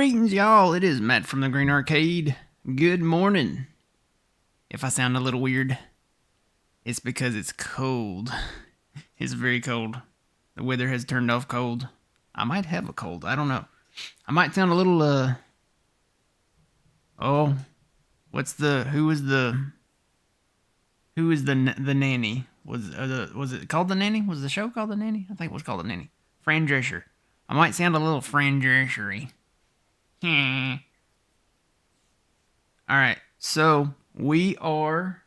Greetings, y'all. It is Matt from the Green Arcade. Good morning. If I sound a little weird, it's because it's cold. It's very cold. The weather has turned off cold. I might have a cold. I don't know. I might sound a little, oh, who is the nanny? Was it called The Nanny? Was the show called The Nanny? I think it was called The Nanny. Fran Drescher. I might sound a little Fran Drescher-y. Alright, so we are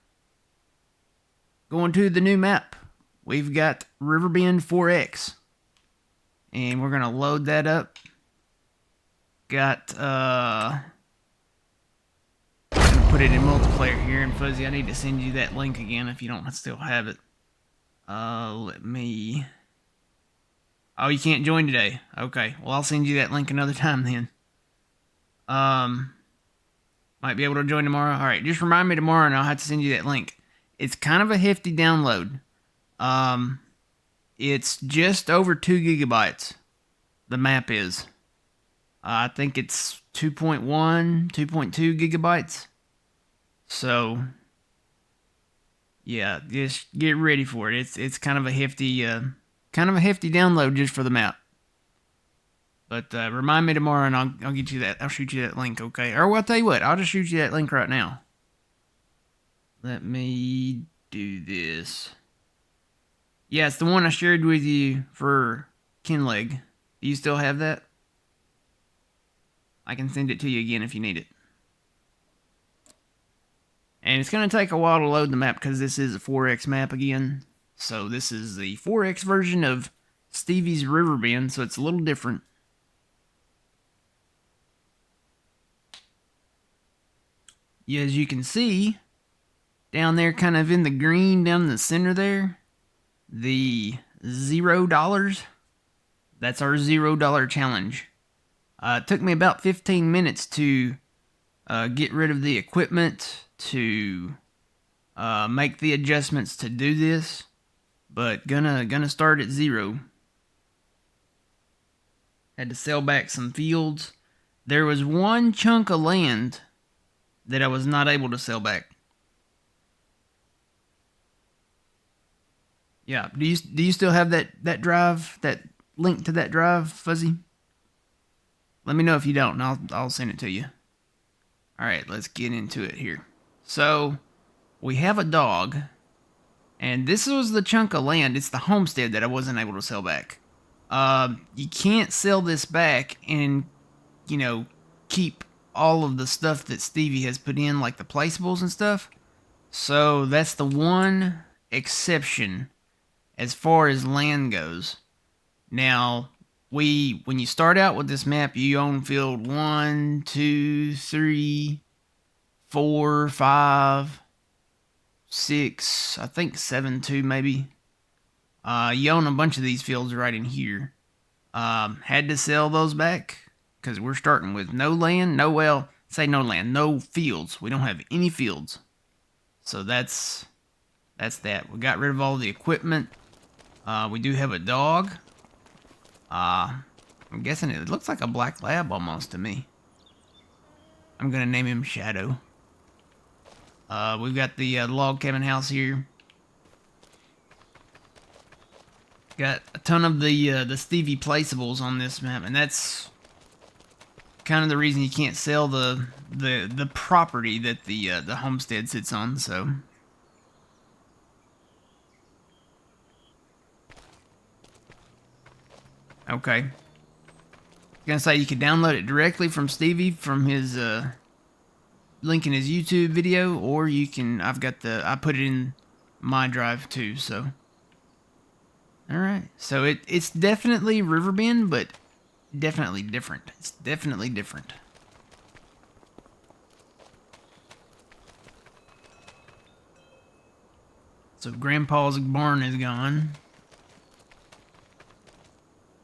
going to the new map. We've got Riverbend 4X. And we're going to load that up. Got, I'm going to put it in multiplayer here. And Fuzzy, I need to send you that link again if you don't still have it. Let me... Oh, you can't join today. Okay, well, I'll send you that link another time then. Might be able to join tomorrow. Alright, just remind me tomorrow and I'll have to send you that link. It's kind of a hefty download. It's just over 2 gigabytes. The map is. I think it's 2.1, 2.2 gigabytes. So, yeah, just get ready for it. It's kind of a hefty download just for the map. But remind me tomorrow, and I'll get you that. I'll shoot you that link, okay? Or I'll tell you what. I'll just shoot you that link right now. Let me do this. Yeah, it's the one I shared with you for Kinleg. Do you still have that? I can send it to you again if you need it. And it's going to take a while to load the map because this is a 4X map again. So this is the 4X version of Stevie's Riverbend, so it's a little different. Yeah, as you can see, down there kind of in the green, down in the center there, the $0, that's our $0 challenge. It took me about 15 minutes to get rid of the equipment, to make the adjustments to do this, but gonna start at 0. Had to sell back some fields. There was one chunk of land that I was not able to sell back. Yeah, do you still have that drive, that link to that drive, Fuzzy? Let me know if you don't, and I'll send it to you. All right, let's get into it here. So, we have a dog, and this was the chunk of land. It's the homestead that I wasn't able to sell back. You can't sell this back and, keep all of the stuff that Stevie has put in, like the placeables and stuff. So that's the one exception as far as land goes. Now, when you start out with this map, you own field 1, 2, 3, 4, 5, 6, I think 7 too, maybe. You own a bunch of these fields right in here. Had to sell those back because we're starting with no land, no fields. We don't have any fields. So that's that. We got rid of all the equipment. We do have a dog. I'm guessing it looks like a black lab almost to me. I'm gonna name him Shadow. We've got the log cabin house here. Got a ton of the Stevie placeables on this map, and that's kind of the reason you can't sell the property that the homestead sits on. So, okay, gonna say you could download it directly from Stevie from his link in his YouTube video, or you can. I put it in my drive too. So. Alright, so it's definitely Riverbend, but definitely different. It's definitely different. So Grandpa's barn is gone.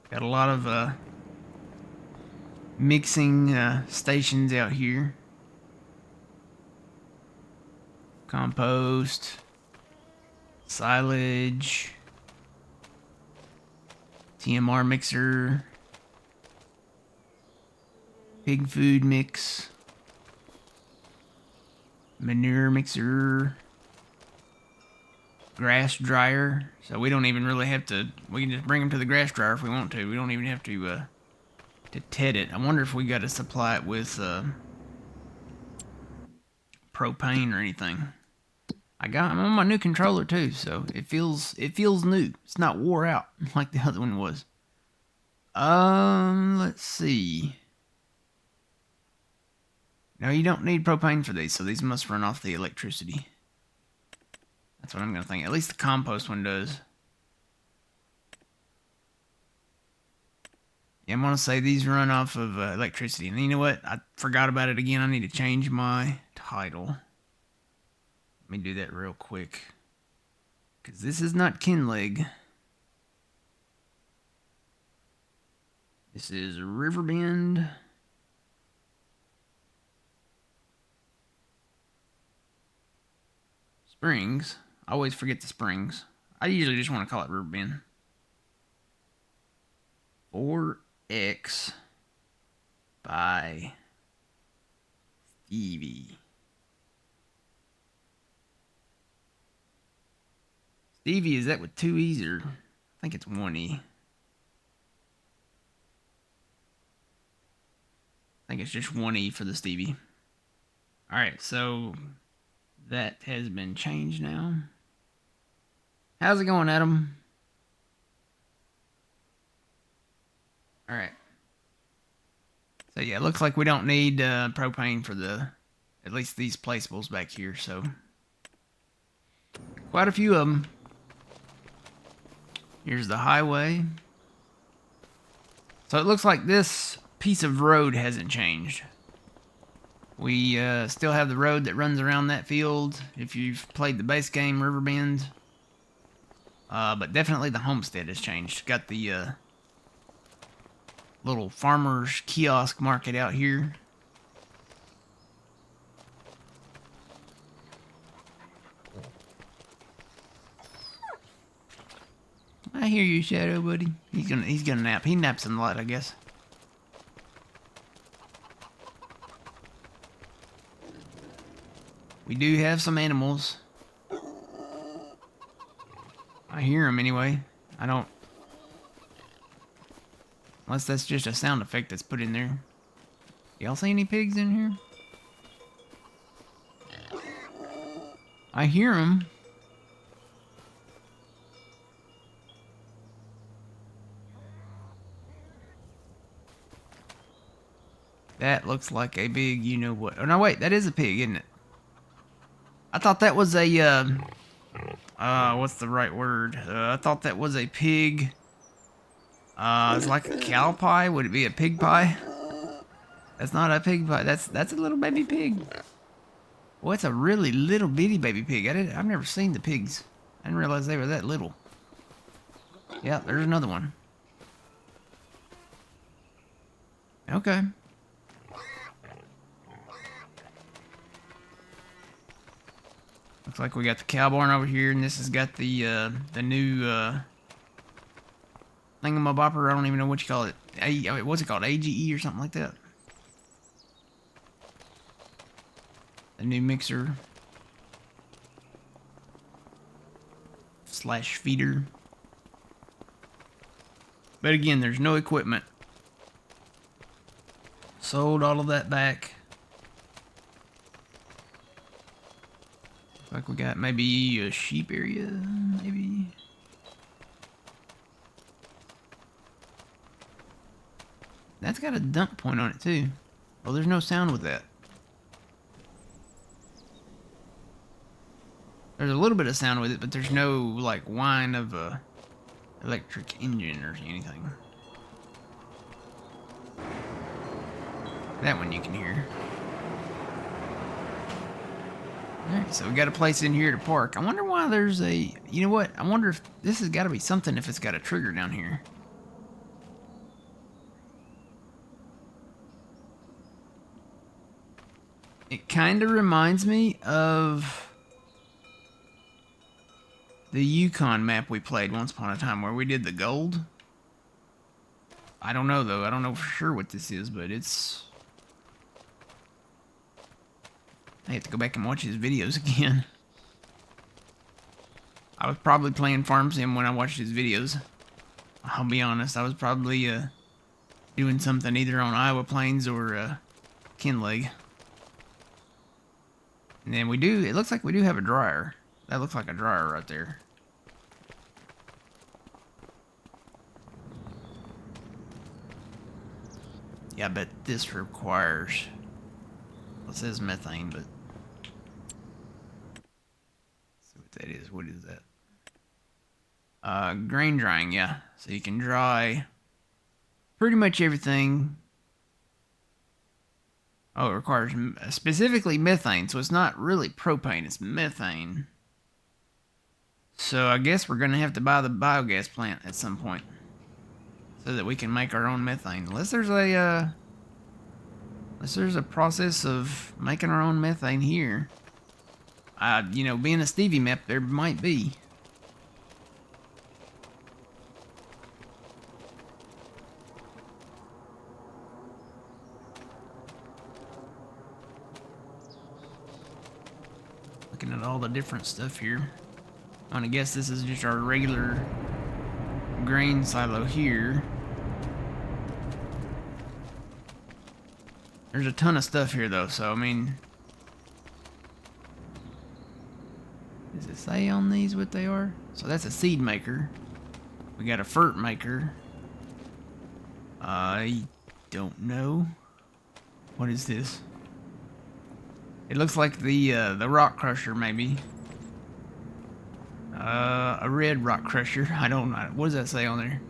Got a lot of mixing stations out here. Compost, silage, TMR mixer. Pig food mix. Manure mixer. Grass dryer. So we don't even really have to... We can just bring them to the grass dryer if we want to. We don't even have to ted it. I wonder if we got to supply it with propane or anything. I'm on my new controller too, so it feels new. It's not wore out like the other one was. Let's see. No, you don't need propane for these, so these must run off the electricity. That's what I'm gonna think. At least the compost one does. Yeah, I'm gonna say these run off of electricity. And you know what? I forgot about it again. I need to change my title. Let me do that real quick. Because this is not Kinleg. This is Riverbend. Springs. I always forget the Springs. I usually just want to call it Riverbend. 4X by Stevie. Stevie, is that with 2 E's or? I think it's 1 E. I think it's just 1 E for the Stevie. Alright, so that has been changed now. How's it going, Adam? Alright. So yeah, it looks like we don't need propane for at least these placeables back here, so. Quite a few of them. Here's the highway. So it looks like this piece of road hasn't changed. We still have the road that runs around that field if you've played the base game Riverbend. But definitely the homestead has changed. Got the little farmer's kiosk market out here. I hear you, Shadow buddy. He's gonna nap. He naps in the light, I guess. We do have some animals. I hear them anyway. I don't... Unless that's just a sound effect that's put in there. Y'all see any pigs in here? I hear them. That looks like a big you-know-what. Oh, no, wait. That is a pig, isn't it? I thought that was a, what's the right word? I thought that was a pig. It's like a cow pie. Would it be a pig pie? That's not a pig pie. That's a little baby pig. Well, it's a really little bitty baby pig. I've never seen the pigs. I didn't realize they were that little. Yeah, there's another one. Okay. Looks like we got the cow barn over here, and this has got the new thingamabopper. I don't even know what you call it. What's it called? AGE or something like that. The new mixer / feeder. But again, there's no equipment. Sold all of that back. Like we got maybe a sheep area, maybe. That's got a dump point on it too. Well, there's no sound with that. There's a little bit of sound with it, but there's no like whine of a electric engine or anything. That one you can hear. Alright, so we got a place in here to park. I wonder why there's a... You know what? I wonder if this has got to be something if it's got a trigger down here. It kind of reminds me of the Yukon map we played once upon a time where we did the gold. I don't know, though. I don't know for sure what this is, but it's I have to go back and watch his videos again. I was probably playing Farm Sim when I watched his videos. I'll be honest, I was probably doing something either on Iowa Plains or Kinleg. And then it looks like we do have a dryer. That looks like a dryer right there. Yeah, I bet this requires, well, it says methane, but let's see what that is. What is that? Grain drying, yeah. So you can dry pretty much everything. Oh, it requires specifically methane, so it's not really propane, it's methane. So I guess we're going to have to buy the biogas plant at some point so that we can make our own methane. Unless there's a process of making our own methane here. You know, being a Stevie map, there might be. Looking at all the different stuff here. I'm gonna guess this is just our regular grain silo here. There's a ton of stuff here though, so I mean, does it say on these what they are? So that's a seed maker. We got a fert maker. I don't know. What is this? It looks like the rock crusher maybe. A red rock crusher. I don't know. What does that say on there?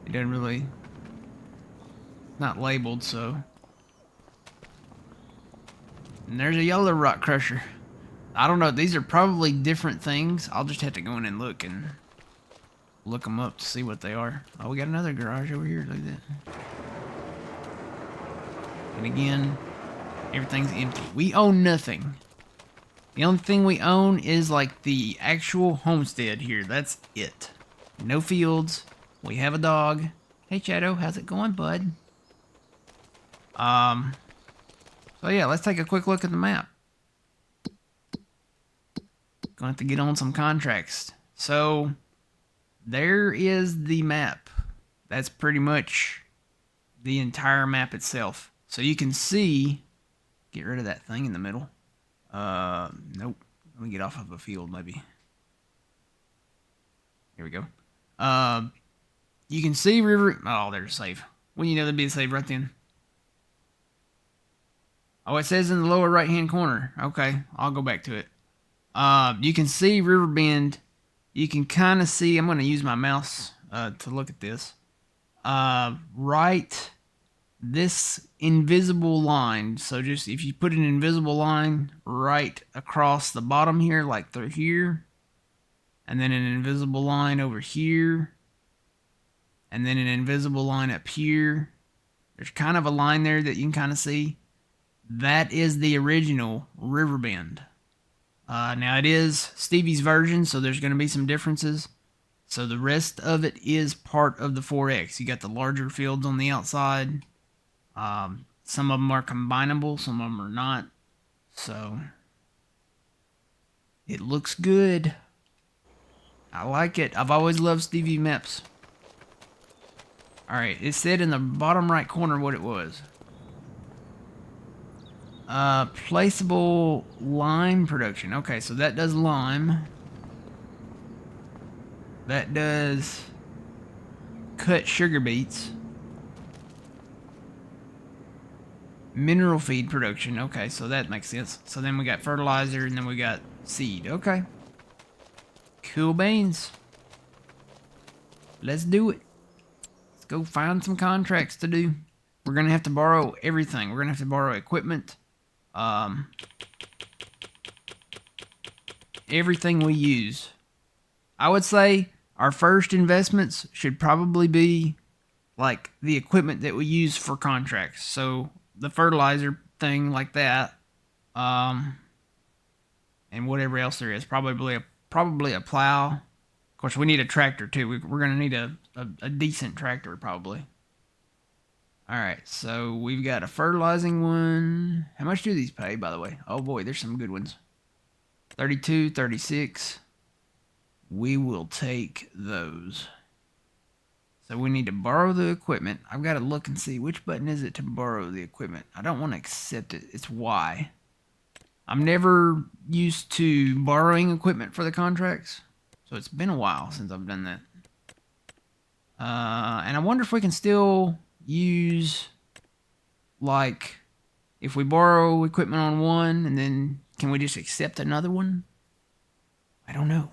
It doesn't really, not labeled, so. And there's a yellow rock crusher. I don't know. These are probably different things. I'll just have to go in and look them up to see what they are. Oh, we got another garage over here. Look at that. And again, everything's empty. We own nothing. The only thing we own is like the actual homestead here. That's it. No fields. We have a dog. Hey Shadow, how's it going, bud? So yeah, let's take a quick look at the map. Gonna have to get on some contracts. So there is the map. That's pretty much the entire map itself. So you can see, get rid of that thing in the middle. Nope. Let me get off of a field, maybe. Here we go. You can see river. Oh, there's a save. When you know there'd be a save right then. Oh, it says in the lower right-hand corner. Okay, I'll go back to it. You can see Riverbend. You can kind of see. I'm going to use my mouse to look at this. Right. This invisible line, so just if you put an invisible line right across the bottom here, like through here, and then an invisible line over here, and then an invisible line up here, there's kind of a line there that you can kind of see. That is the original Riverbend. Now it is Stevie's version, so there's going to be some differences. So the rest of it is part of the 4X. You got the larger fields on the outside. Some of them are combinable, some of them are not. So it looks good. I like it. I've always loved Stevie maps. Alright, it said in the bottom right corner what it was. Placeable lime production. Okay, so that does lime. That does cut sugar beets. Mineral feed production. Okay, so that makes sense. So then we got fertilizer and then we got seed. Okay. Cool beans. Let's do it. Let's go find some contracts to do. We're going to have to borrow everything. We're going to have to borrow equipment. Everything we use. I would say our first investments should probably be like the equipment that we use for contracts. So the fertilizer thing like that, and whatever else there is, probably a plow. Of course, we need a tractor too. We're gonna need a decent tractor probably. Alright, so we've got a fertilizing one. How much do these pay, by the way? Oh boy, there's some good ones. 32, 36. We will take those. So we need to borrow the equipment. I've got to look and see which button is it to borrow the equipment. I don't want to accept it. It's Y. I'm never used to borrowing equipment for the contracts. So it's been a while since I've done that. And I wonder if we can still use, like, if we borrow equipment on one, and then can we just accept another one? I don't know.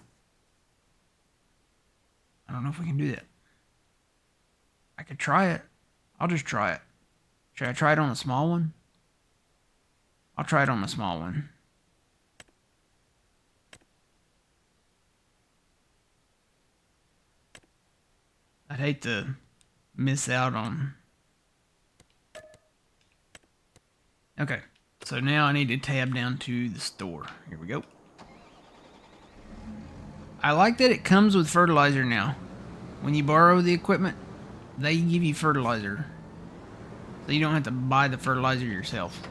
I don't know if we can do that. I could try it. I'll just try it. Should I try it on a small one? I'll try it on a small one. I'd hate to miss out on... Okay, so now I need to tab down to the store. Here we go. I like that it comes with fertilizer now. When you borrow the equipment, they give you fertilizer. So you don't have to buy the fertilizer yourself.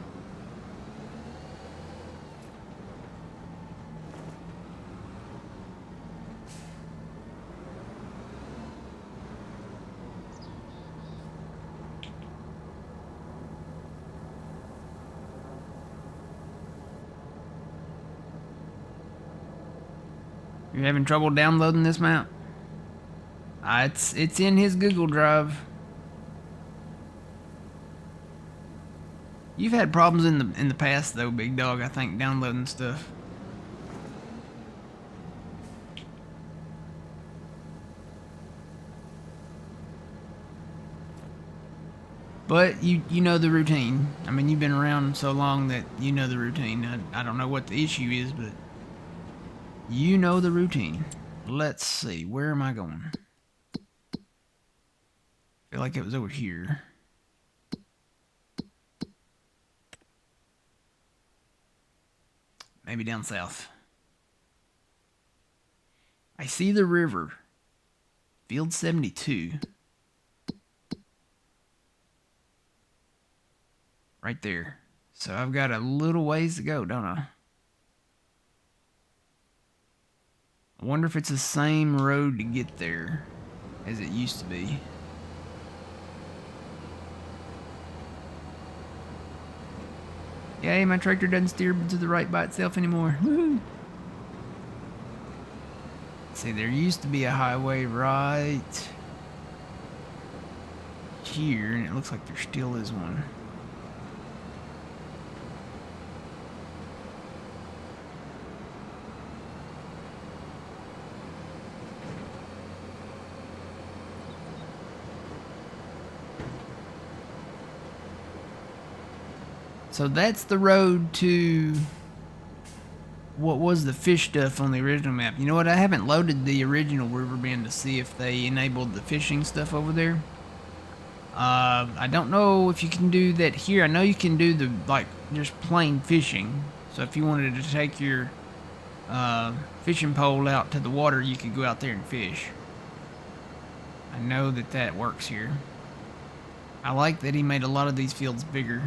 You're having trouble downloading this map? It's in his Google Drive. You've had problems in the past though, big dog, I think, downloading stuff. But you know the routine. I mean, you've been around so long that you know the routine. I don't know what the issue is, but you know the routine. Let's see, where am I going? I feel like it was over here. Maybe down south. I see the river. Field 72. Right there. So I've got a little ways to go, don't I? I wonder if it's the same road to get there as it used to be. Yay, my tractor doesn't steer to the right by itself anymore. Woohoo! See, there used to be a highway right here, and it looks like there still is one. So that's the road to what was the fish stuff on the original map. You know what? I haven't loaded the original Riverbend to see if they enabled the fishing stuff over there. I don't know if you can do that here. I know you can do the, like, just plain fishing. So if you wanted to take your fishing pole out to the water, you could go out there and fish. I know that that works here. I like that he made a lot of these fields bigger.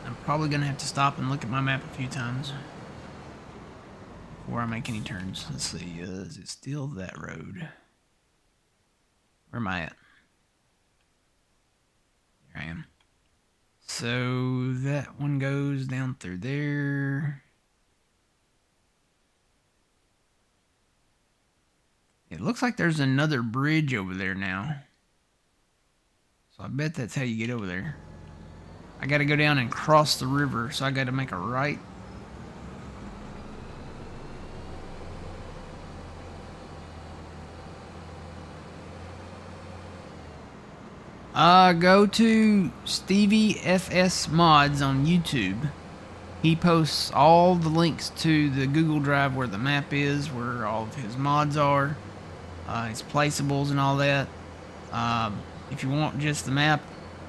I'm probably going to have to stop and look at my map a few times before I make any turns. Let's see, is it still that road? Where am I at? There I am. So that one goes down through there. It looks like there's another bridge over there now. So I bet that's how you get over there. I gotta go down and cross the river, so I gotta make a right. Go to Stevie FS Mods on YouTube. He posts all the links to the Google Drive where the map is, where all of his mods are, his placeables and all that. If you want just the map,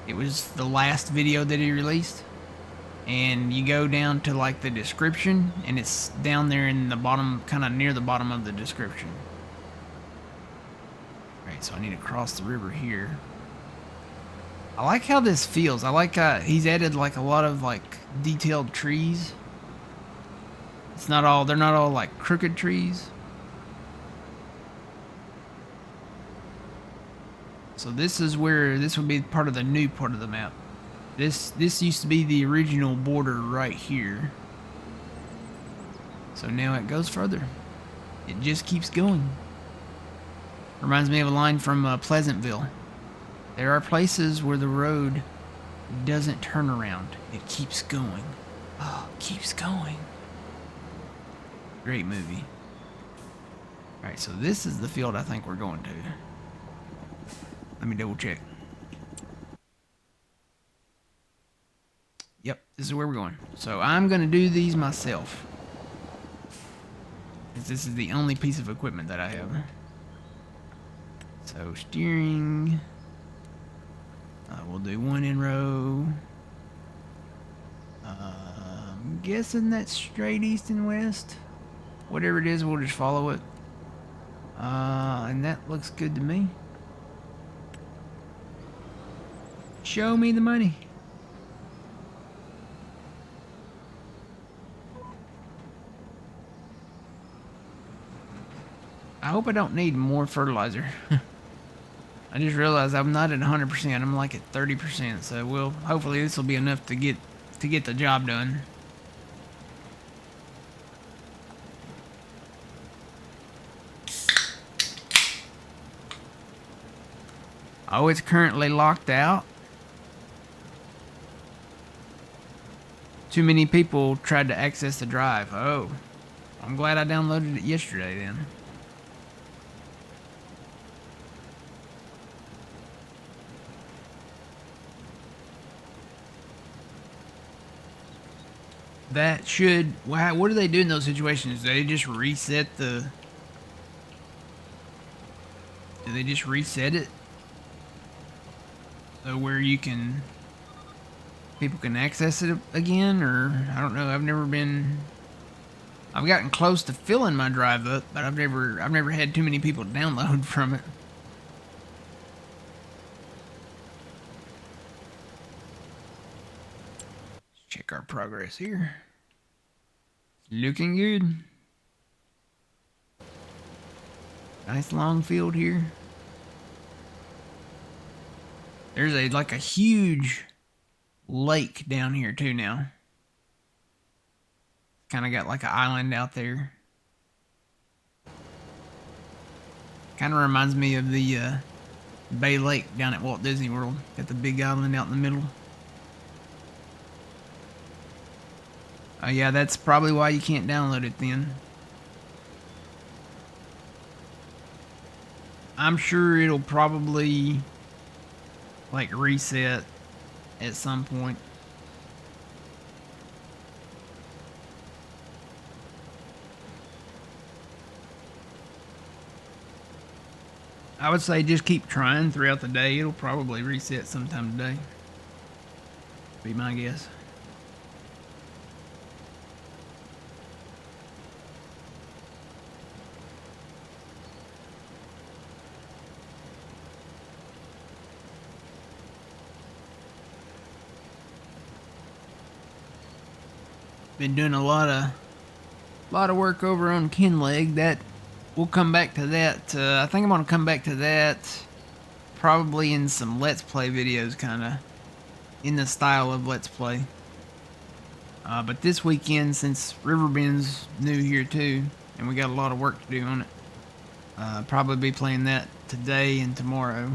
it was the last video that he released, and you go down to like the description, and it's down there in the bottom, kind of near the bottom of the description. Alright, so I need to cross the river here. I like how this feels. I like he's added like a lot of like detailed trees. It's not all, they're not all like crooked trees. So this is where, this would be part of the new part of the map. This used to be the original border right here. So now it goes further. It just keeps going. Reminds me of a line from Pleasantville. There are places where the road doesn't turn around. It keeps going. Oh, it keeps going. Great movie. Alright, so this is the field I think we're going to. Let me double check. Yep, this is where we're going. So I'm going to do these myself. This is the only piece of equipment that I have. So steering. We'll do one in row. I'm guessing that's straight east and west. Whatever it is, we'll just follow it. And that looks good to me. Show me the money. I hope I don't need more fertilizer. I just realized I'm not at 100%. I'm like at 30%. So hopefully this will be enough to get the job done. Oh, it's currently locked out. Too many people tried to access the drive. Oh, I'm glad I downloaded it yesterday then. That should... Wow, what do they do in those situations? Do they just reset the... Do they just reset it? So where you can... People can access it again? Or, I don't know, I've never been... I've gotten close to filling my drive up, but I've never had too many people download from it. Check our progress here. Looking good. Nice long field here. There's like a huge lake down here too now. Kind of got like an island out there. Kind of reminds me of the Bay Lake down at Walt Disney World. Got the big island out in the middle. Oh yeah, that's probably why you can't download it then. I'm sure it'll probably like reset at some point. I would say just keep trying throughout the day. It'll probably reset sometime today. Be my guess. Been doing a lot of work over on Kinleg. That we'll come back to that. I think I'm gonna come back to that probably in some Let's Play videos, kind of in the style of Let's Play. But this weekend, since Riverbend's new here too, and we got a lot of work to do on it, probably be playing that today and tomorrow.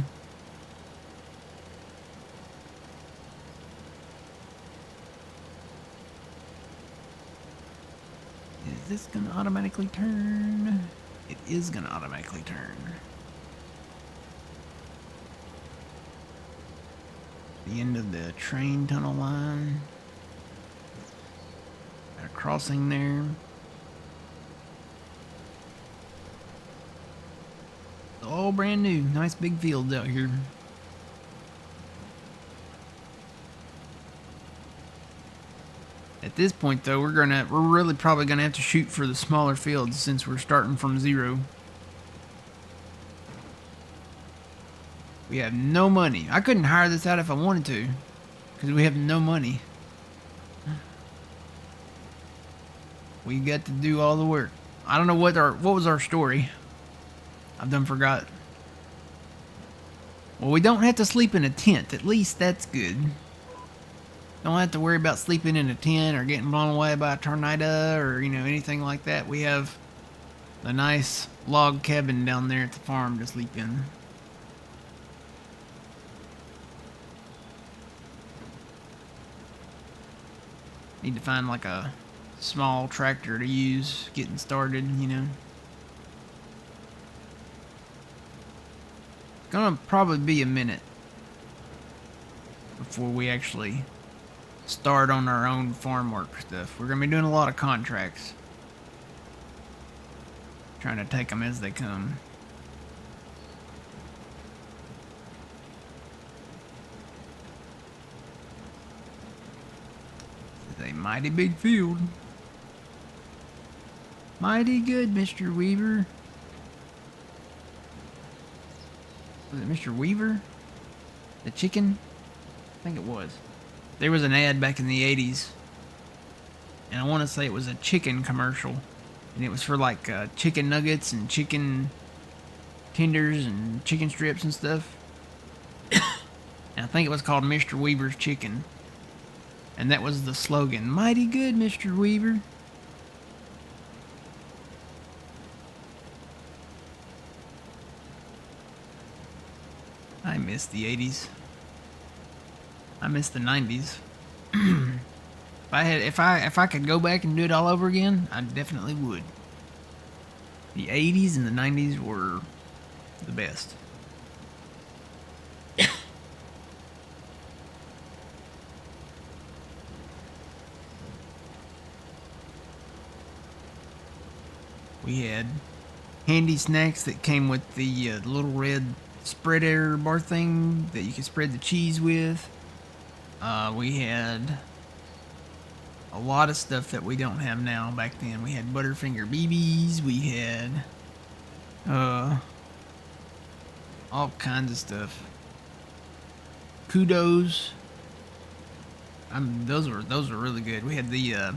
Is this gonna automatically turn? It is gonna automatically turn. The end of the train tunnel line. Got a crossing there. All brand new. Nice big fields out here. At this point though, we're really probably gonna have to shoot for the smaller fields since we're starting from zero. We have no money. I couldn't hire this out if I wanted to, because we have no money. We got to do all the work. I don't know what was our story. I've done forgot. Well, we don't have to sleep in a tent. At least that's good. Don't have to worry about sleeping in a tent or getting blown away by a tornado or, you know, anything like that. We have a nice log cabin down there at the farm to sleep in. Need to find like a small tractor to use getting started, you know. Gonna probably be a minute before we actually start on our own farm work stuff. We're gonna be doing a lot of contracts. Trying to take them as they come. It's a mighty big field. Mighty good, Mr. Weaver. Was it Mr. Weaver? The chicken? I think it was. There was an ad back in the 80s. And I want to say it was a chicken commercial. And it was for like chicken nuggets and chicken tenders and chicken strips and stuff. And I think it was called Mr. Weaver's Chicken. And that was the slogan. Mighty good, Mr. Weaver. I miss the 80s. I miss the 90s. If I could go back and do it all over again, I definitely would. The 80s and the 90s were the best. We had handy snacks that came with the little red spreader bar thing that you could spread the cheese with. We had a lot of stuff that we don't have now. Back then we had Butterfinger BBs, we had all kinds of stuff. Kudos. Those were really good. We had the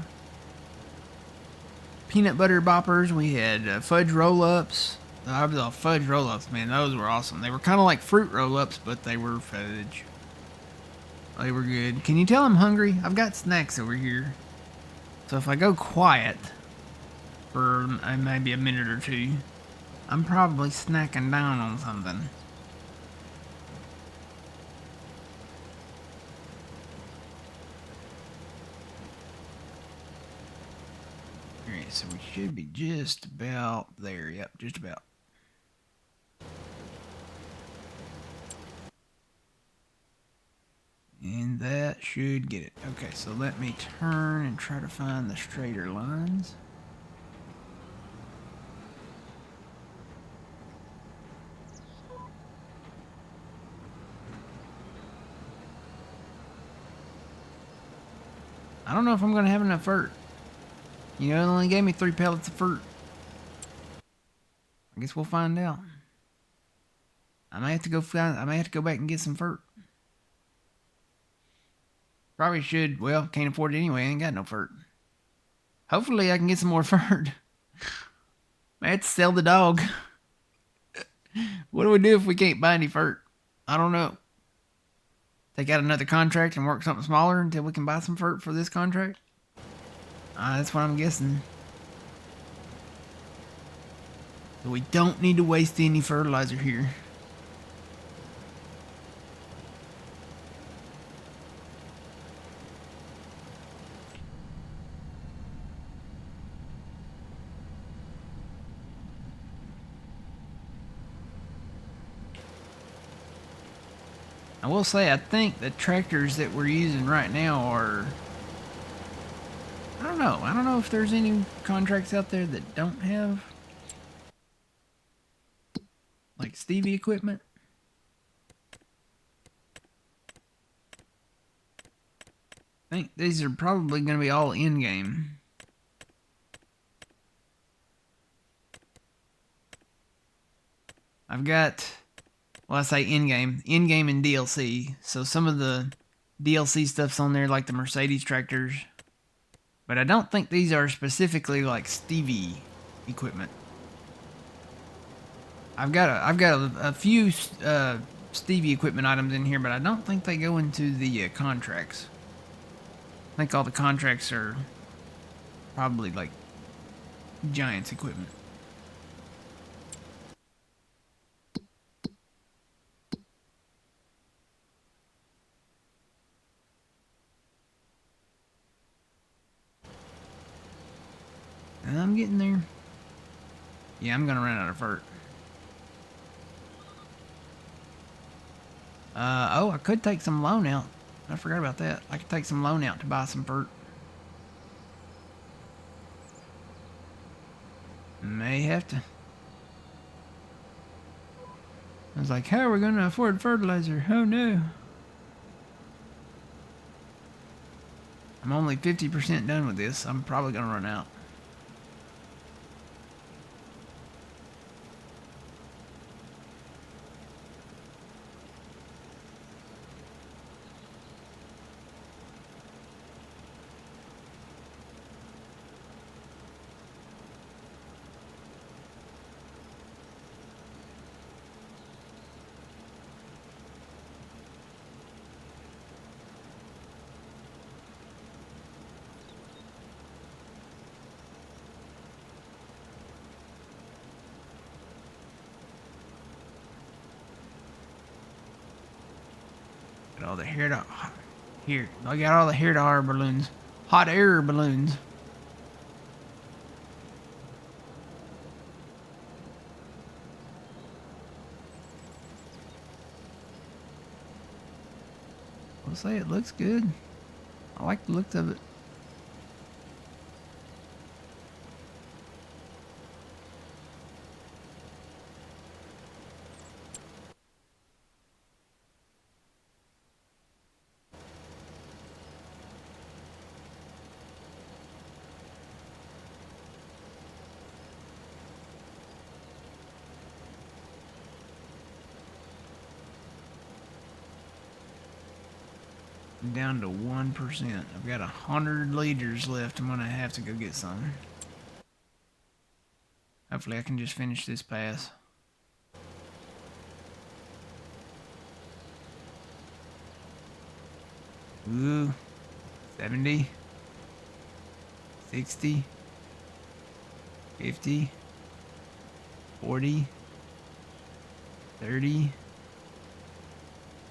peanut butter boppers. We had fudge roll-ups. Fudge roll-ups, man, those were awesome. They were kind of like fruit roll-ups, but they were fudge. They were good. Can you tell I'm hungry? I've got snacks over here. So if I go quiet for maybe a minute or two, I'm probably snacking down on something. Alright, so we should be just about there. Yep, just about. And that should get it. Okay, so let me turn and try to find the straighter lines. I don't know if I'm going to have enough fert. You know, it only gave me 3 pellets of fert. I guess we'll find out. I may have to go back and get some fert. Probably should. Well, can't afford it anyway. I ain't got no fert. Hopefully I can get some more fert. I have to sell the dog. What do we do if we can't buy any fert? I don't know. Take out another contract and work something smaller until we can buy some fert for this contract? That's what I'm guessing. So we don't need to waste any fertilizer here. I will say, I think the tractors that we're using right now are... I don't know. I don't know if there's any contracts out there that don't have... like Stevie equipment. I think these are probably going to be all in-game. I've got Well, I say in-game and DLC. So some of the DLC stuff's on there, like the Mercedes tractors. But I don't think these are specifically like Stevie equipment. I've got a few Stevie equipment items in here, but I don't think they go into the contracts. I think all the contracts are probably like Giants equipment. I'm getting there. Yeah, I'm gonna run out of vert. Oh, I could take some loan out. I forgot about that. I could take some loan out to buy some vert. May have to. I was like, how are we gonna afford fertilizer? Oh no. I'm only 50% done with this. I'm probably gonna run out. Got all the I got all the hair to air balloons. Hot air balloons. I'll say it looks good. I like the looks of it. I'm down to 1%. I've got 100 liters left. I'm gonna have to go get some. Hopefully I can just finish this pass. Ooh, 70, 60, 50, 40, 30,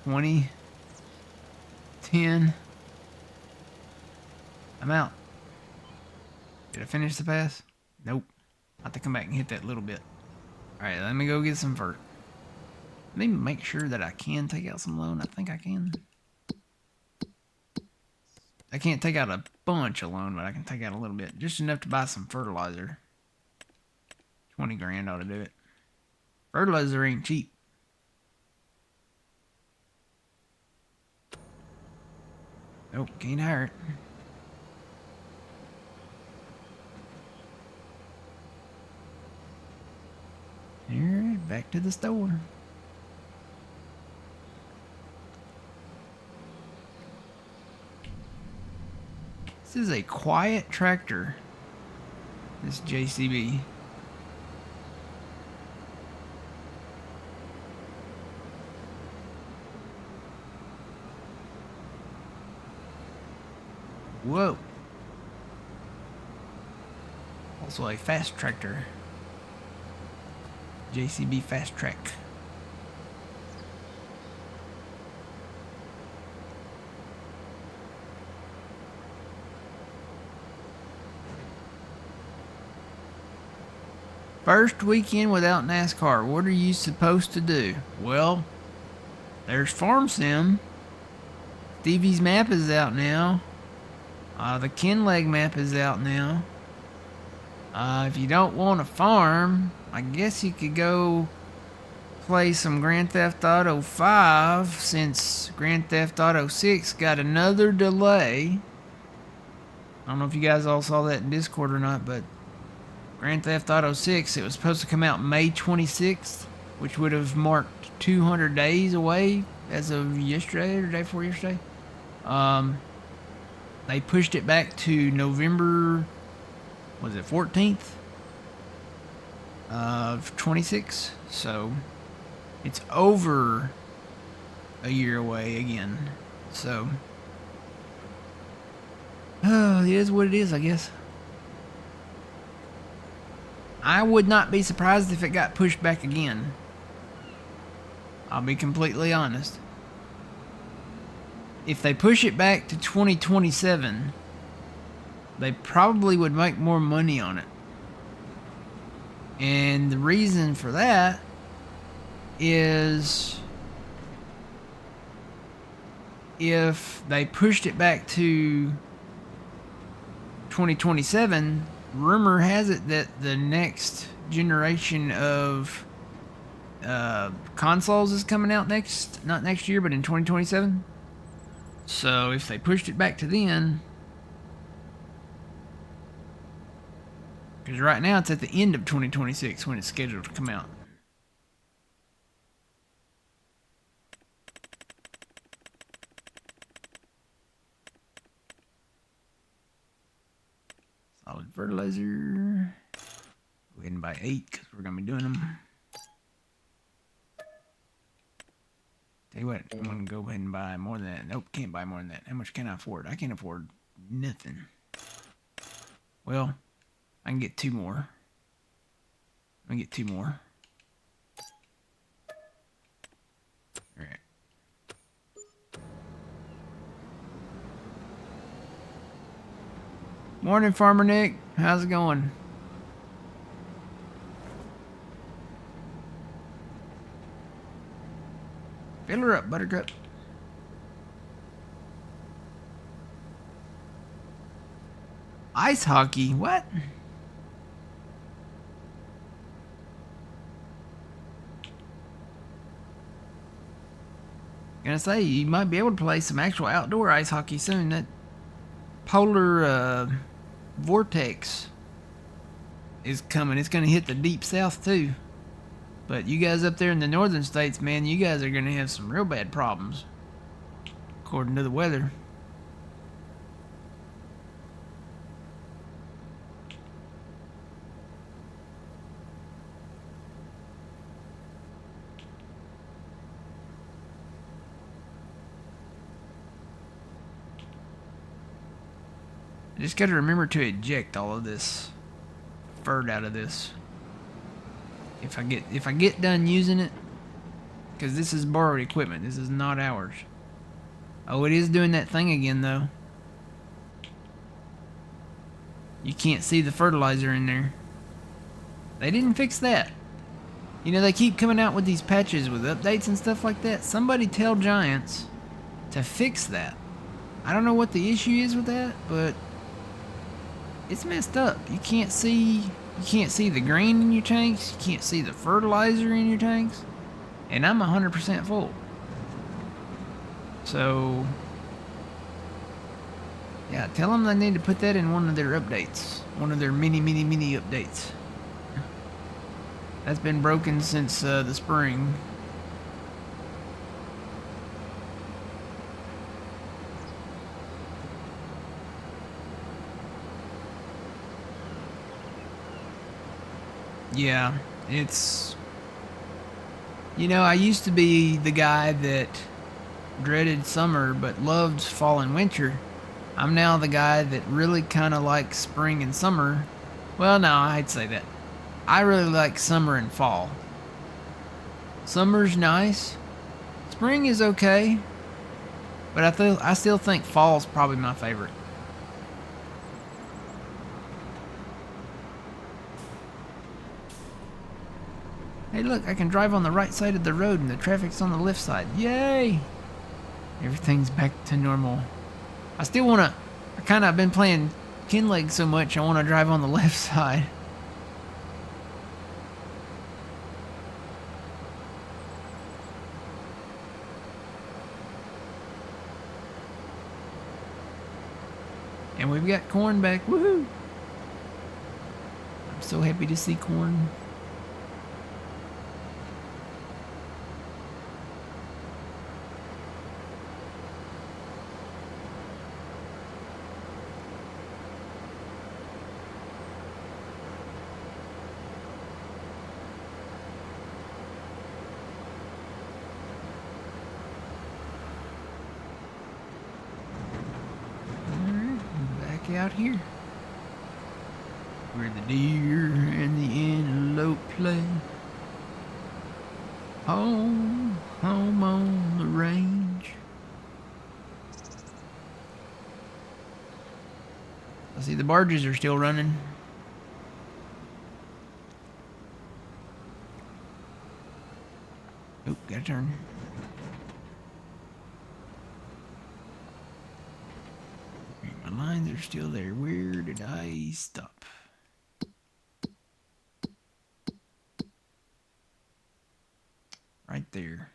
20, 10. I'm out. Did I finish the pass? Nope. I have to come back and hit that little bit. Alright, let me go get some vert. Let me make sure that I can take out some loan. I think I can. I can't take out a bunch of loan, but I can take out a little bit. Just enough to buy some fertilizer. 20 grand ought to do it. Fertilizer ain't cheap. Nope, can't hire it. Alright, back to the store. This is a quiet tractor. This JCB. Whoa. Also a fast tractor. JCB Fast Track. First weekend without NASCAR. What are you supposed to do? Well, there's Farm Sim. Stevie's map is out now. The Kinleg map is out now. If you don't want to farm, I guess you could go play some Grand Theft Auto 5 since Grand Theft Auto 6 got another delay. I don't know if you guys all saw that in Discord or not, but Grand Theft Auto 6, it was supposed to come out May 26th. which would have marked 200 days away as of yesterday or day before yesterday. They pushed it back to November, was it 14th of 26? So it's over a year away again. So it is what it is, I guess. I would not be surprised if it got pushed back again. I'll be completely honest. If they push it back to 2027, they probably would make more money on it. And the reason for that is if they pushed it back to 2027, rumor has it that the next generation of consoles is coming out not next year, but in 2027. So if they pushed it back to then, because right now it's at the end of 2026 when it's scheduled to come out. Solid fertilizer. Go ahead and buy 8 because we're going to be doing them. Tell you what, I'm going to go ahead and buy more than that. Nope, can't buy more than that. How much can I afford? I can't afford nothing. Well, I can get 2 more. Let me get 2 more. Alright. Morning, Farmer Nick. How's it going? Fill her up, Buttercup. Ice hockey? What? Gonna say, you might be able to play some actual outdoor ice hockey soon. That polar vortex is coming. It's gonna hit the deep south too. But you guys up there in the northern states, man, you guys are gonna have some real bad problems, according to the weather. I just gotta remember to eject all of this fert out of this. If I get done using it, because this is borrowed equipment, this is not ours. Oh, it is doing that thing again though. You can't see the fertilizer in there. They didn't fix that. You know, they keep coming out with these patches with updates and stuff like that. Somebody tell Giants to fix that. I don't know what the issue is with that, but it's messed up. You can't see the grain in your tanks. You can't see the fertilizer in your tanks. And I'm 100% full. So, yeah, tell them they need to put that in one of their updates. One of their mini updates. That's been broken since the spring. Yeah, it's... You know, I used to be the guy that dreaded summer but loved fall and winter. I'm now the guy that really kind of likes spring and summer. Well, no, I'd say that. I really like summer and fall. Summer's nice. Spring is okay. But I still think fall's probably my favorite. Hey look, I can drive on the right side of the road and the traffic's on the left side. Yay! Everything's back to normal. I still wanna... I've been playing Kinleg so much, I wanna drive on the left side. And we've got corn back, woohoo! I'm so happy to see corn. back out here, where the deer and the antelope play. Home, home on the range. I see the barges are still running. Oh, gotta turn. My lines are still there. Where did I stop? Right there.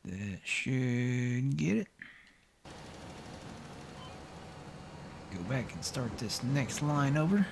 That should get it. Go back and start this next line over.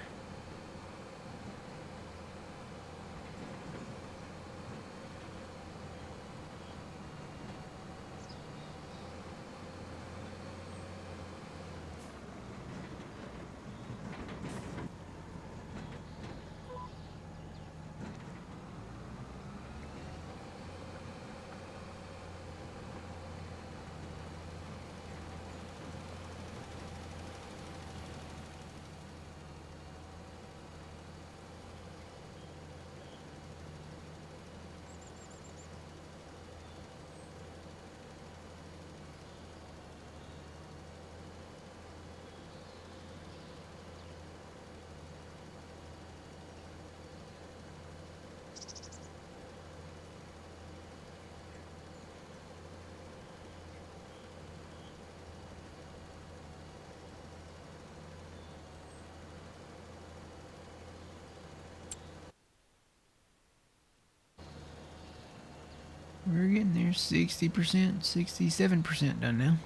We're getting there. 60%, 67% done now.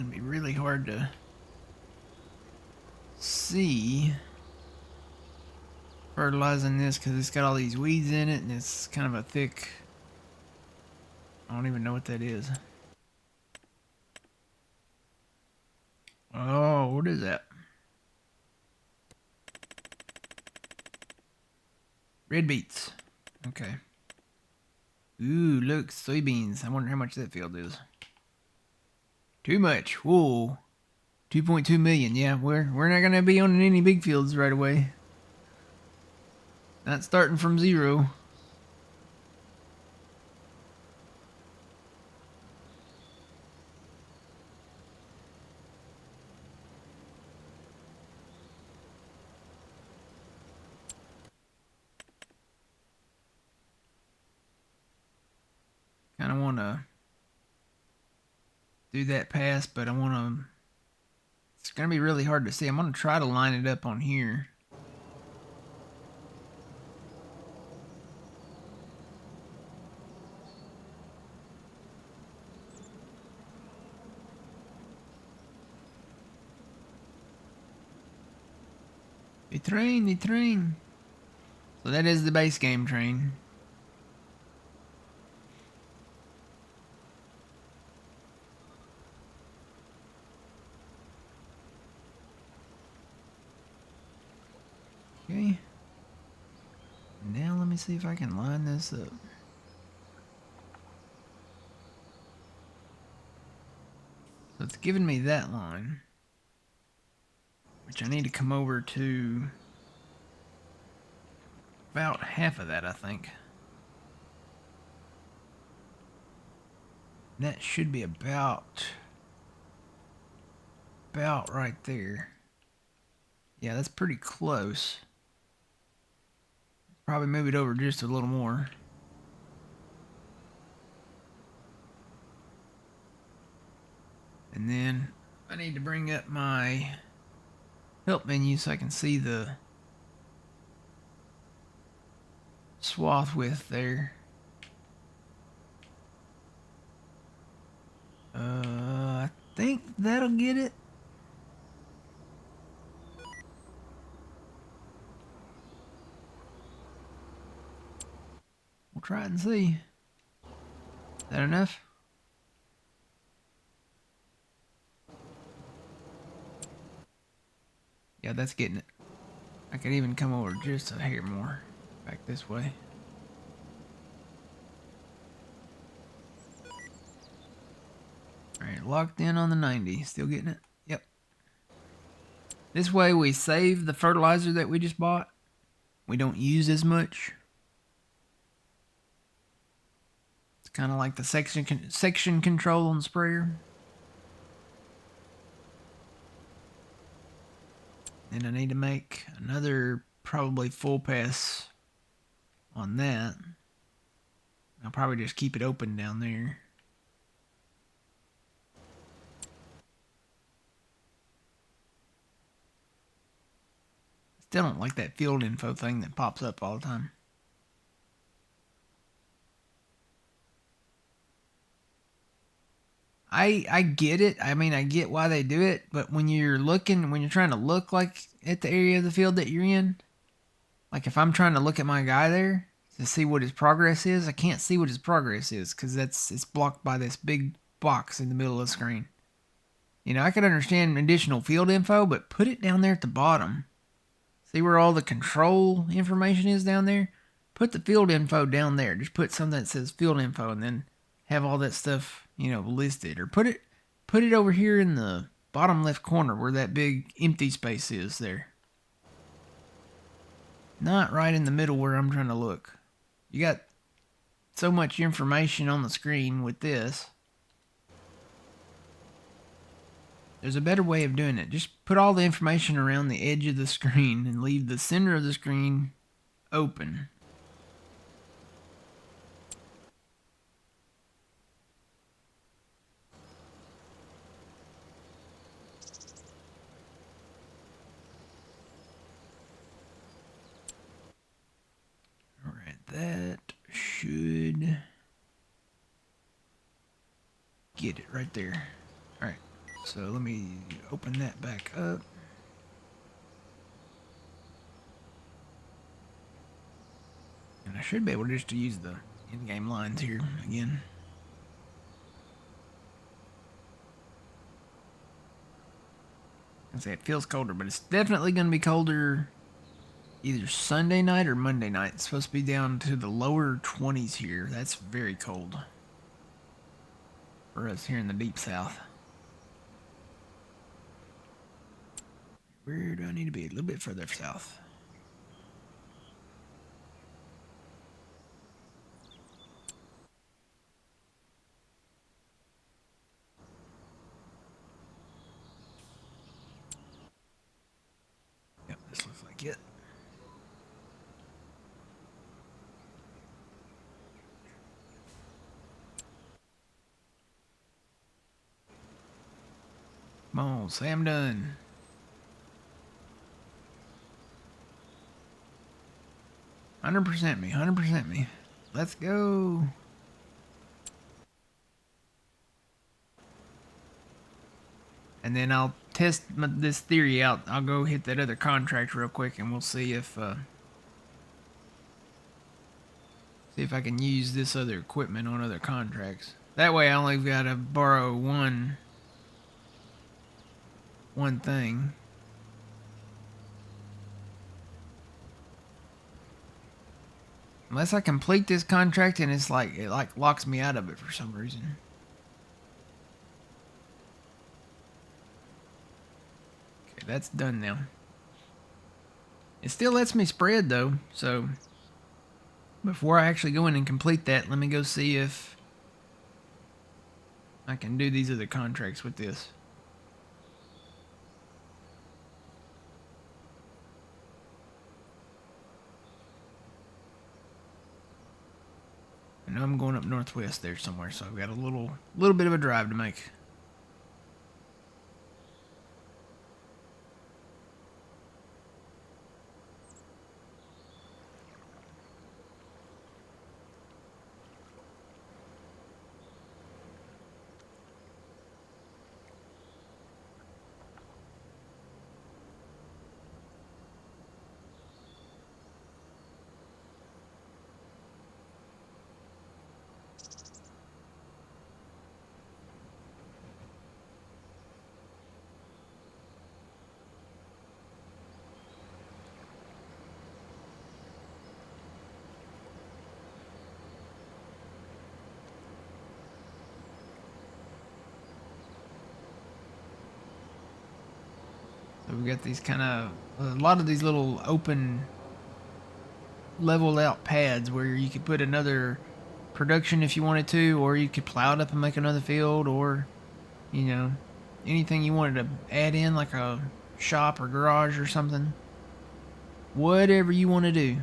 gonna be really hard to see fertilizing this because it's got all these weeds in it and it's kind of a thick, I don't even know what that is. Oh, what is that? Red beets. Okay. Ooh, look, soybeans. I wonder how much that field is. Too much. Whoa. 2.2 million. Yeah, we're not gonna be on any big fields right away. Not starting from zero. Kind of want to do that pass, but I want to. It's gonna be really hard to see. I'm gonna try to line it up on here. The train, the train. So that is the base game train. Okay. Now let me see if I can line this up. So it's giving me that line, which I need to come over to about half of that, I think. That should be about right there. Yeah, that's pretty close. Probably move it over just a little more. And then I need to bring up my help menu so I can see the swath width there. I think that'll get it. We'll try it and see. Is that enough? Yeah, that's getting it. I could even come over just a hair more. Back this way. Alright, locked in on the 90. Still getting it? Yep. This way we save the fertilizer that we just bought. We don't use as much. It's kind of like the section control on the sprayer. Then I need to make another probably full pass on that. I'll probably just keep it open down there. Still don't like that field info thing that pops up all the time. I get it. I mean, I get why they do it, but when you're trying to look like at the area of the field that you're in, like if I'm trying to look at my guy there to see what his progress is, I can't see what his progress is because it's blocked by this big box in the middle of the screen. You know, I could understand additional field info, but put it down there at the bottom. See where all the control information is down there? Put the field info down there. Just put something that says field info and then have all that stuff, listed. Or put it over here in the bottom left corner where that big empty space is there. Not right in the middle where I'm trying to look. You got so much information on the screen with this. There's a better way of doing it. Just put all the information around the edge of the screen and leave the center of the screen open. Alright, that should get it right there. Alright. So let me open that back up. And I should be able just to use the in-game lines here again. I say it feels colder, but it's definitely going to be colder either Sunday night or Monday night. It's supposed to be down to the lower 20s here. That's very cold for us here in the deep south. Where do I need to be? A little bit further south. Yep, this looks like it. Come on, say I'm done. 100% me, 100% me. Let's go. And then I'll test this theory out. I'll go hit that other contract real quick, and we'll see if I can use this other equipment on other contracts. That way, I only got to borrow one thing. Unless I complete this contract and it locks me out of it for some reason. Okay, that's done now. It still lets me spread though, so before I actually go in and complete that, let me go see if I can do these other contracts with this. I know I'm going up northwest there somewhere, so I've got a little bit of a drive to make. So we got these kind of, a lot of these little open, leveled out pads where you could put another production if you wanted to, or you could plow it up and make another field, or, you know, anything you wanted to add in, like a shop or garage or something. Whatever you want to do.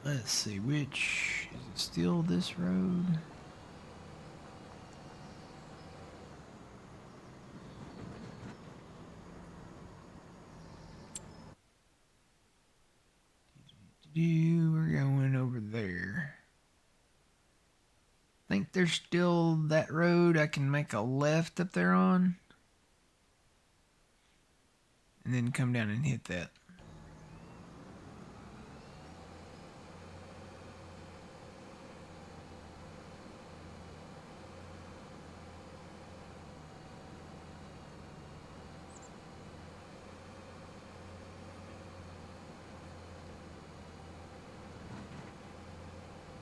Let's see, which is it still this road? We're going over there. I think there's still that road I can make a left up there on. And then come down and hit that.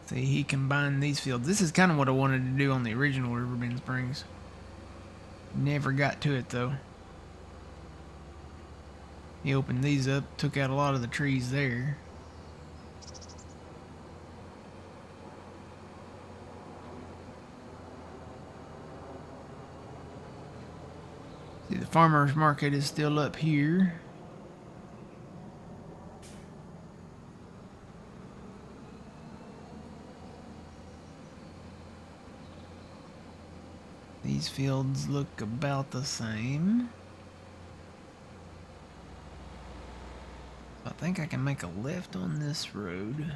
See, he combined these fields. This is kind of what I wanted to do on the original Riverbend Springs. Never got to it though. He opened these up, took out a lot of the trees there. See, the farmer's market is still up here. These fields look about the same. I think I can make a left on this road.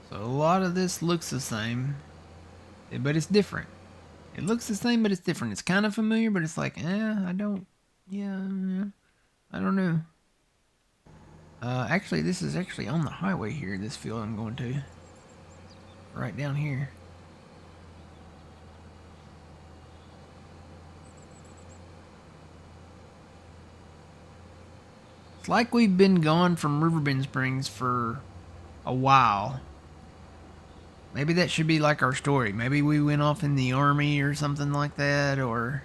So a lot of this looks the same, but it's different. It looks the same, but it's different. It's kind of familiar, but it's like, I don't, yeah, I don't know. Actually, this is actually on the highway here, this field I'm going to. Right down here. It's like we've been gone from Riverbend Springs for a while. Maybe that should be like our story. Maybe we went off in the army or something like that, or,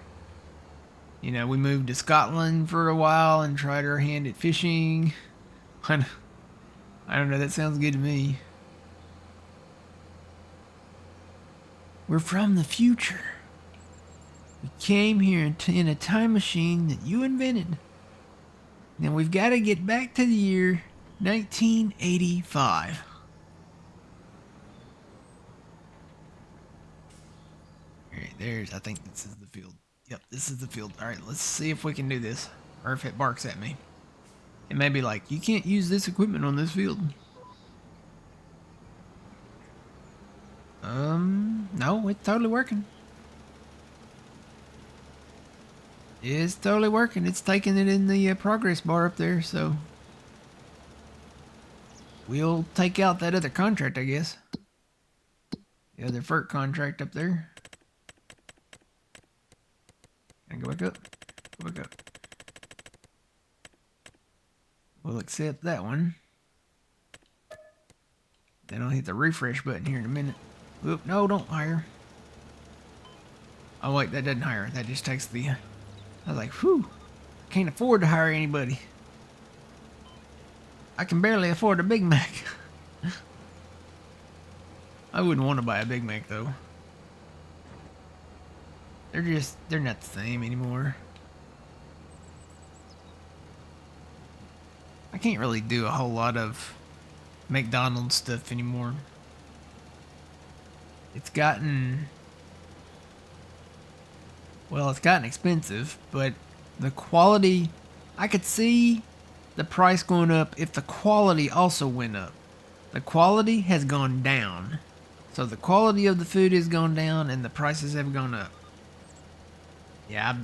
we moved to Scotland for a while and tried our hand at fishing. I don't know, that sounds good to me. We're from the future. We came here in a time machine that you invented. Now we've got to get back to the year 1985. Alright, I think this is the field. Yep, this is the field. Alright, let's see if we can do this. Or if it barks at me. It may be like, you can't use this equipment on this field. No, it's totally working. It's totally working. It's taking it in the progress bar up there, so we'll take out that other contract, I guess. The other FERT contract up there. And go back up. Go back up. We'll accept that one. Then I'll hit the refresh button here in a minute. Oop, no, don't hire. Oh wait, that doesn't hire. That just takes the... I was like, whew. Can't afford to hire anybody. I can barely afford a Big Mac. I wouldn't want to buy a Big Mac though. They're not the same anymore. I can't really do a whole lot of McDonald's stuff anymore. It's gotten expensive, but the quality, I could see the price going up if the quality also went up. The quality has gone down. So the quality of the food has gone down and the prices have gone up. Yeah,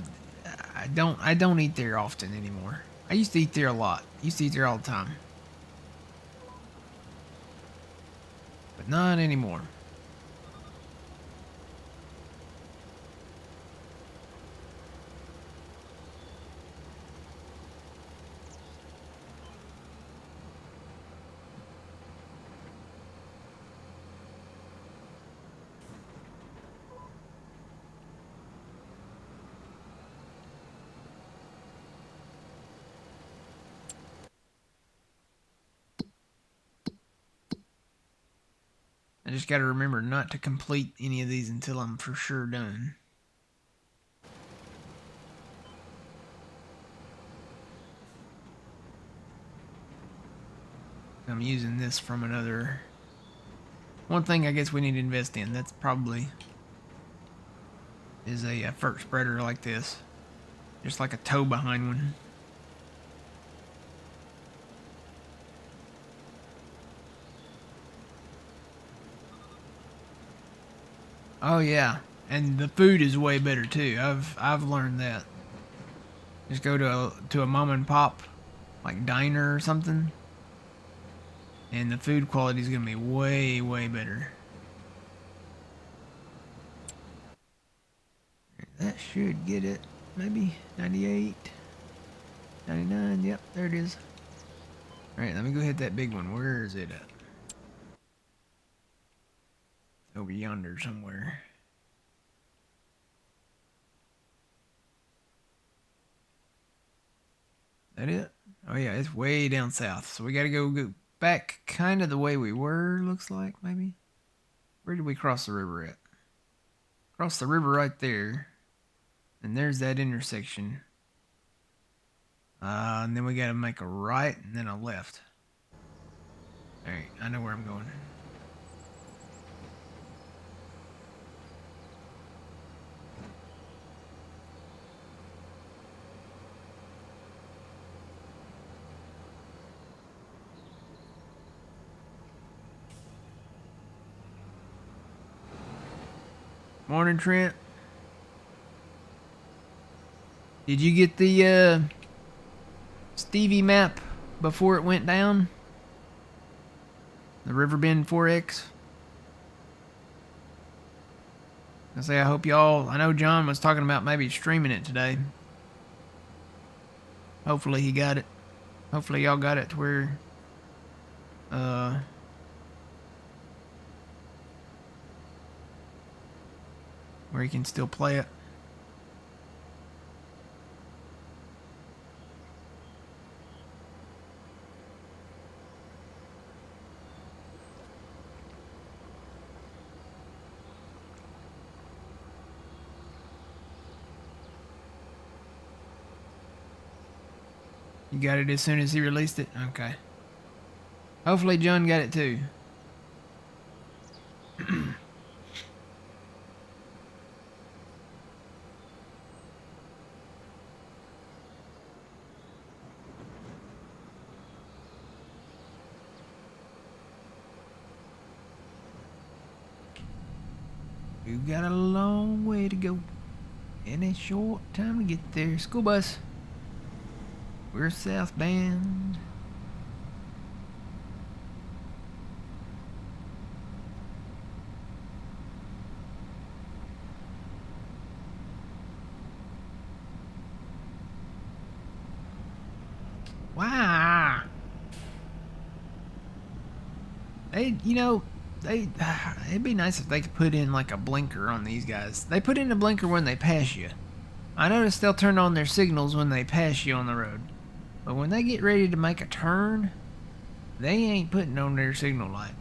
I don't eat there often anymore. I used to eat there a lot. I used to eat there all the time. But not anymore. I just gotta remember not to complete any of these until I'm for sure done. I'm using this from another... One thing I guess we need to invest in, that's probably... is a FERT spreader like this. Just like a tow behind one. Oh yeah, and the food is way better too. I've learned that. Just go to a mom and pop, like diner or something, and the food quality is gonna be way better. That should get it. Maybe 98, 99. Yep, there it is. All right, let me go hit that big one. Where is it at? Over yonder somewhere. That it? Oh yeah, it's way down south. So we gotta go back kind of the way we were, looks like, maybe. Where did we cross the river at? Cross the river right there. And there's that intersection. And then we gotta make a right and then a left. Alright, I know where I'm going. Morning, Trent. Did you get the Stevie map before it went down? The Riverbend 4X? I hope y'all... I know John was talking about maybe streaming it today. Hopefully he got it. Hopefully y'all got it to where... where you can still play it. You got it as soon as he released it? Okay. Hopefully John got it too. You got a long way to go and a short time to get there. School bus. We're southbound. Wow. It'd be nice if they could put in like a blinker on these guys. They put in a blinker when they pass you. I noticed they'll turn on their signals when they pass you on the road. But when they get ready to make a turn, they ain't putting on their signal light.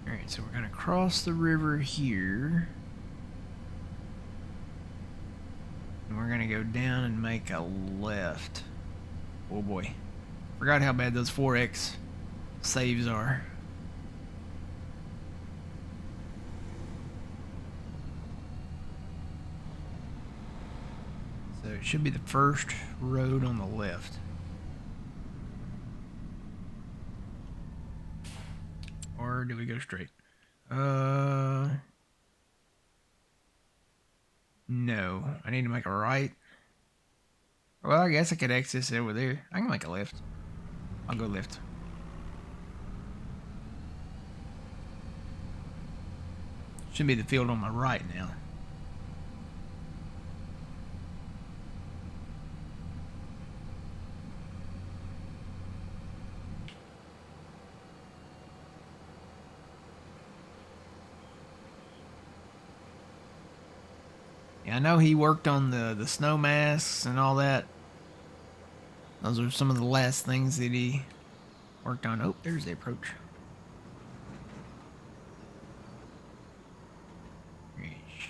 Alright, so we're going to cross the river here. And we're going to go down and make a left. Oh boy. Forgot how bad those 4X saves are. So it should be the first road on the left. Or do we go straight? No. I need to make a right. Well, I guess I could access it over there. I can make a left. I'll go left. Should be the field on my right now. Yeah, I know he worked on the snow masks and all that. Those are some of the last things that he worked on. Oh, there's the approach.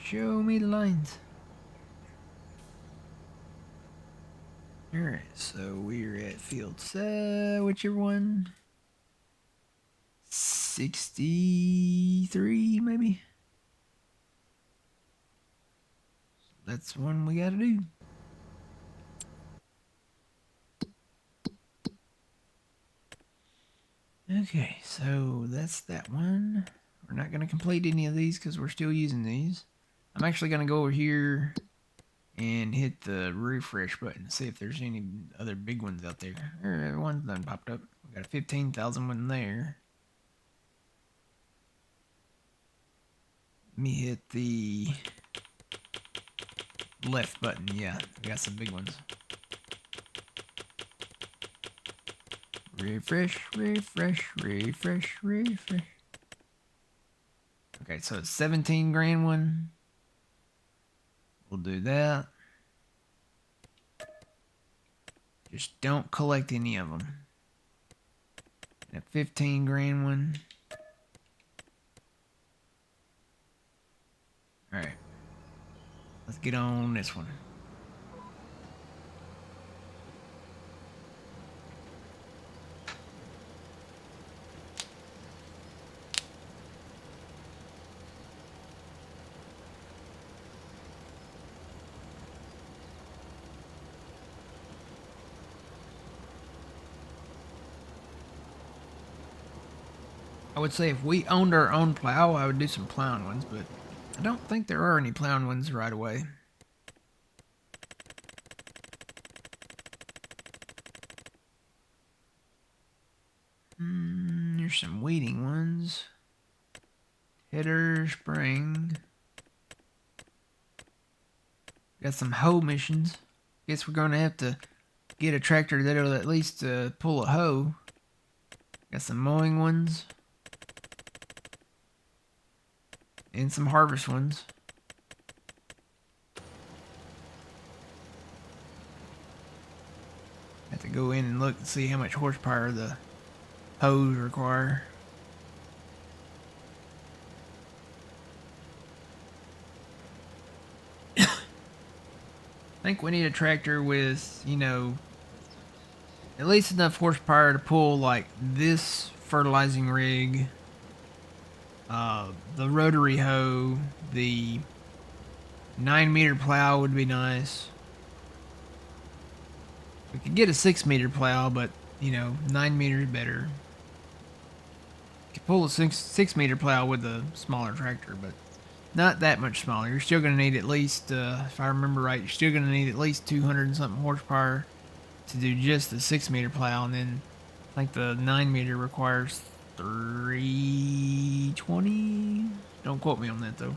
Show me the lines. Alright, so we're at field whichever one. 63, maybe? That's one we gotta do. Okay, so that's that one. We're not going to complete any of these because we're still using these. I'm actually going to go over here and hit the refresh button to see if there's any other big ones out there. One's done popped up. We got a 15,000 one there. Let me hit the left button. Yeah, we got some big ones. Refresh, refresh, refresh, refresh. Okay, so it's 17 grand one. We'll do that. Just don't collect any of them. That 15 grand one. Alright. Let's get on this one. I would say if we owned our own plow, I would do some plowing ones, but I don't think there are any plowing ones right away. There's some weeding ones. Header, spring. Got some hoe missions. Guess we're going to have to get a tractor that'll at least pull a hoe. Got some mowing ones. And some harvest ones. Have to go in and look and see how much horsepower the hoes require. I think we need a tractor with, you know, at least enough horsepower to pull like this fertilizing rig, the rotary hoe, the 9-meter plow would be nice. We could get a 6-meter plow, but you know, 9 meters better. You could pull a 6-meter plow with a smaller tractor, but not that much smaller. You're still going to need at least, if I remember right, you're still going to need at least 200 and something horsepower to do just the 6-meter plow, and then I think the 9-meter requires 320. Don't quote me on that though.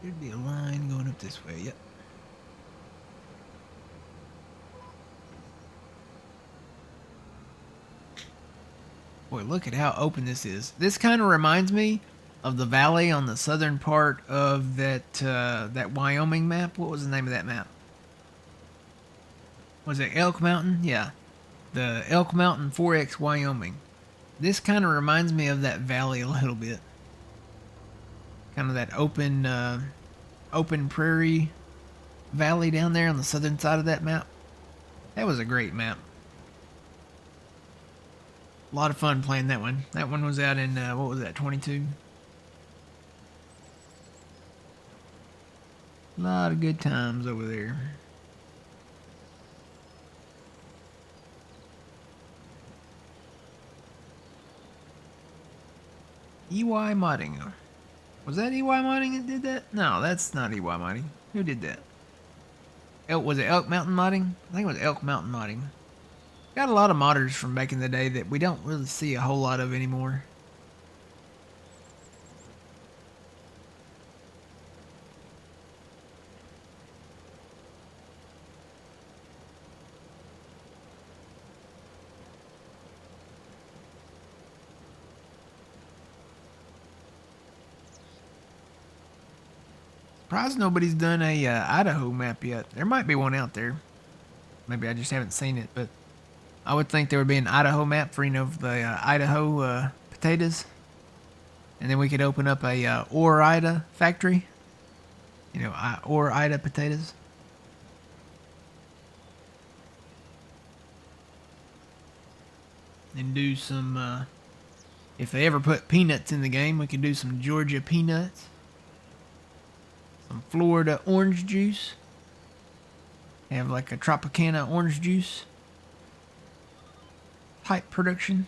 Should be a line going up this way. Yep. Boy, look at how open this is. This kind of reminds me of the valley on the southern part of that Wyoming map. What was the name of that map? Was it Elk Mountain? Yeah. The Elk Mountain 4X Wyoming. This kind of reminds me of that valley a little bit. Kind of that open prairie valley down there on the southern side of that map. That was a great map. A lot of fun playing that one. That one was out in, what was that, 22? A lot of good times over there. EY Modding. Was that EY Modding that did that? No, that's not EY Modding. Who did that? Was it Elk Mountain Modding? I think it was Elk Mountain Modding. Got a lot of modders from back in the day that we don't really see a whole lot of anymore. Surprised nobody's done a Idaho map yet. There might be one out there. Maybe I just haven't seen it, but I would think there would be an Idaho map for, you know, the Idaho potatoes. And then we could open up a Ore-Ida factory. or Ida potatoes. And do some, if they ever put peanuts in the game, we could do some Georgia peanuts, some Florida orange juice, have like a Tropicana orange juice type production.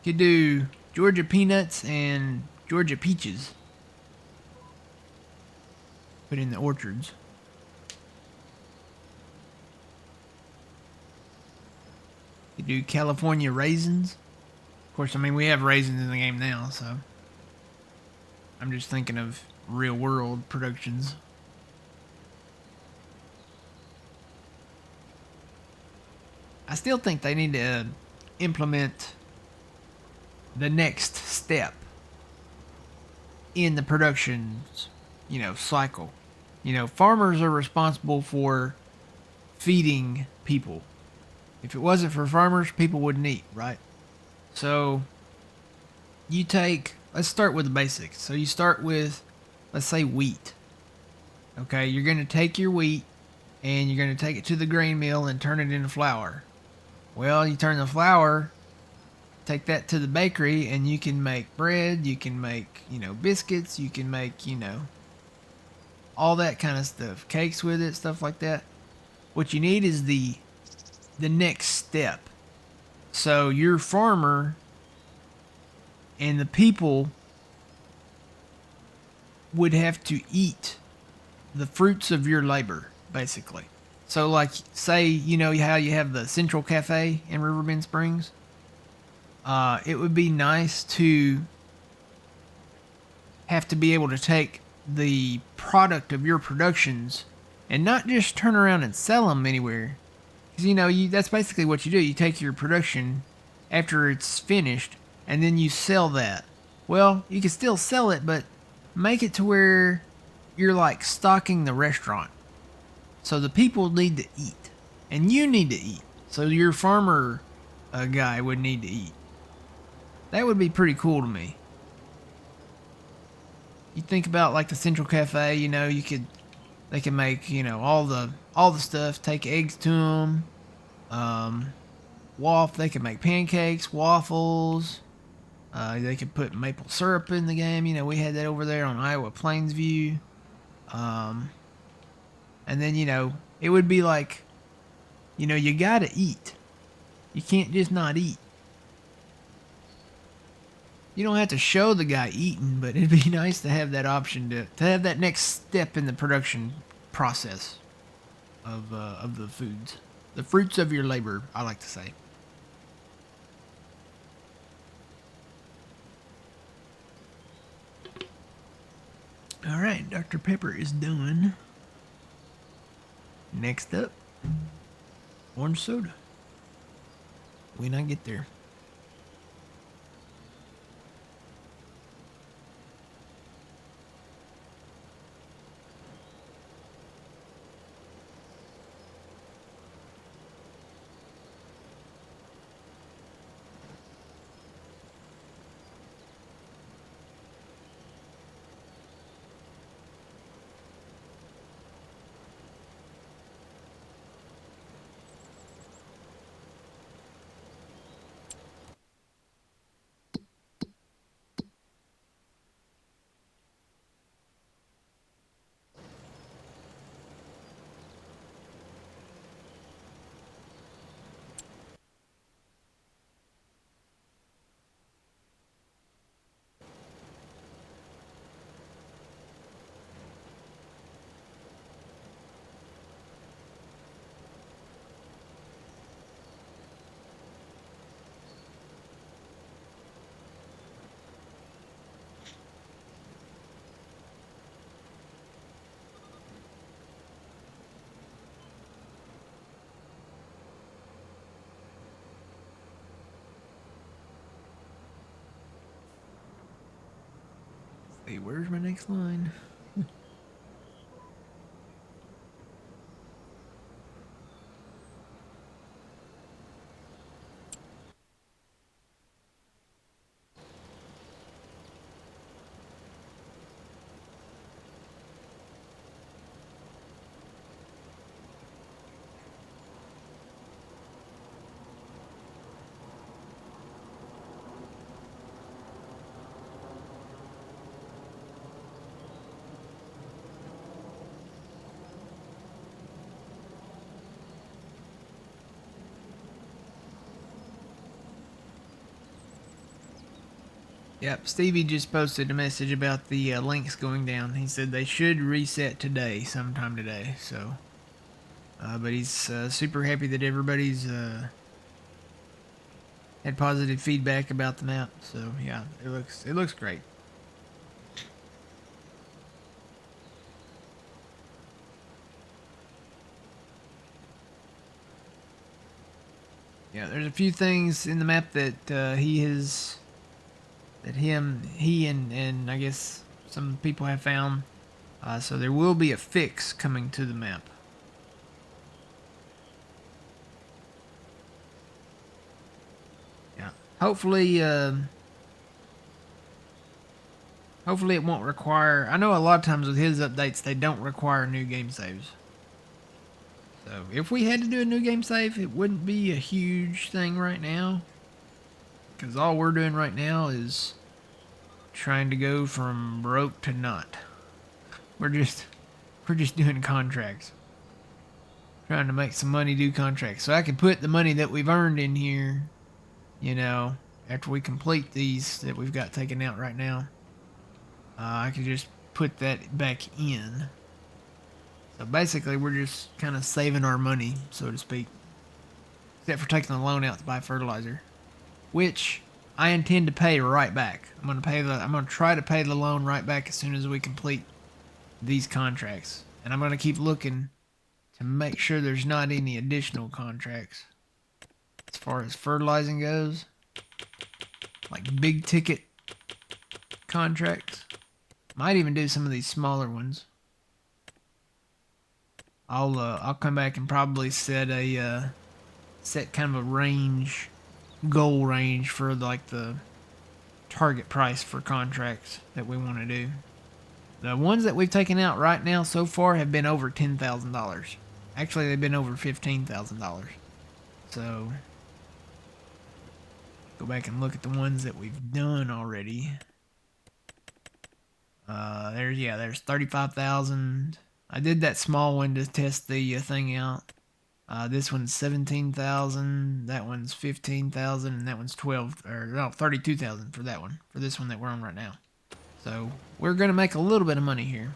Could do Georgia peanuts and Georgia peaches. Put in the orchards. Could do California raisins. Of course, I mean, we have raisins in the game now, so I'm just thinking of real world productions. I still think they need to implement the next step in the production, cycle. Farmers are responsible for feeding people. If it wasn't for farmers, people wouldn't eat, right? So let's start with the basics. So you start with, let's say, wheat. Okay, you're going to take your wheat and you're going to take it to the grain mill and turn it into flour. Well, you turn the flour, take that to the bakery, and you can make bread, you can make, biscuits, you can make, all that kind of stuff. Cakes with it, stuff like that. What you need is the next step. So your farmer and the people would have to eat the fruits of your labor, basically. So, like, say, how you have the Central Cafe in Riverbend Springs? It would be nice to have to be able to take the product of your productions and not just turn around and sell them anywhere. Because, that's basically what you do. You take your production after it's finished and then you sell that. Well, you can still sell it, but make it to where you're like stocking the restaurant. So the people need to eat, and you need to eat. So your farmer guy would need to eat. That would be pretty cool to me. You think about like the Central Cafe. They can make all the stuff. Take eggs to them. They can make pancakes, waffles. They could put maple syrup in the game. We had that over there on Iowa Plainsview. And then, it would be like, you gotta eat. You can't just not eat. You don't have to show the guy eating, but it'd be nice to have that option to have that next step in the production process of the foods. The fruits of your labor, I like to say. All right, Dr. Pepper is done. Next up, orange soda. When I get there. Hey, where's my next line? Yep, Stevie just posted a message about the links going down. He said they should reset today, sometime today. So, but he's super happy that everybody's had positive feedback about the map. So yeah, it looks great. Yeah, there's a few things in the map that he and I guess some people have found. So there will be a fix coming to the map. Yeah. Hopefully it won't require. I know a lot of times with his updates they don't require new game saves. So if we had to do a new game save, it wouldn't be a huge thing right now. Because all we're doing right now is trying to go from broke to not. We're just we're just doing contracts. Trying to make some money, do contracts. So I can put the money that we've earned in here, you know, after we complete these that we've got taken out right now. I can just put that back in. So basically, we're just kind of saving our money, so to speak. Except for taking the loan out to buy fertilizer, which I intend to pay right back. I'm gonna try to pay the loan right back as soon as we complete these contracts, and I'm gonna keep looking to make sure there's not any additional contracts as far as fertilizing goes, like big ticket contracts. Might even do some of these smaller ones. I'll come back and probably set kind of a range, goal range for like the target price for contracts that we want to do. The ones that we've taken out right now so far have been over $10,000. Actually, they've been over $15,000. So go back and look at the ones that we've done already. There's 35,000. I did that small one to test the thing out. This one's 17,000. That one's 15,000, and that one's 32,000 for that one. For this one that we're on right now. So we're gonna make a little bit of money here.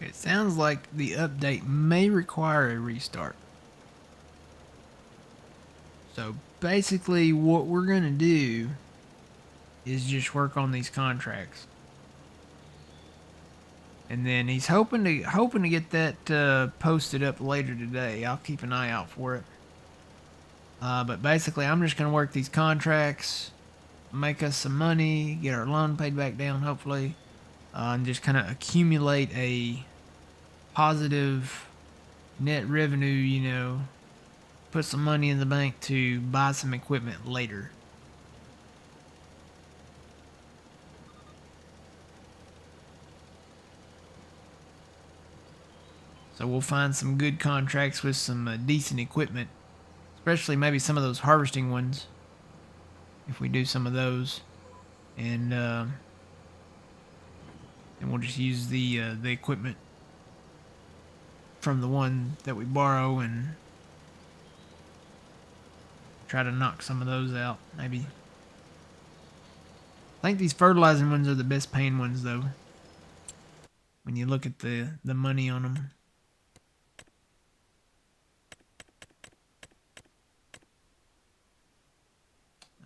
It sounds like the update may require a restart. So basically what we're going to do is just work on these contracts. And then he's hoping to get that posted up later today. I'll keep an eye out for it. But basically I'm just going to work these contracts, make us some money, get our loan paid back down hopefully, and just kind of accumulate a positive net revenue, you know, put some money in the bank to buy some equipment later. So we'll find some good contracts with some decent equipment, especially maybe some of those harvesting ones, if we do some of those, and we'll just use the equipment from the one that we borrow and try to knock some of those out, maybe. I think these fertilizing ones are the best paying ones, though, when you look at the money on them.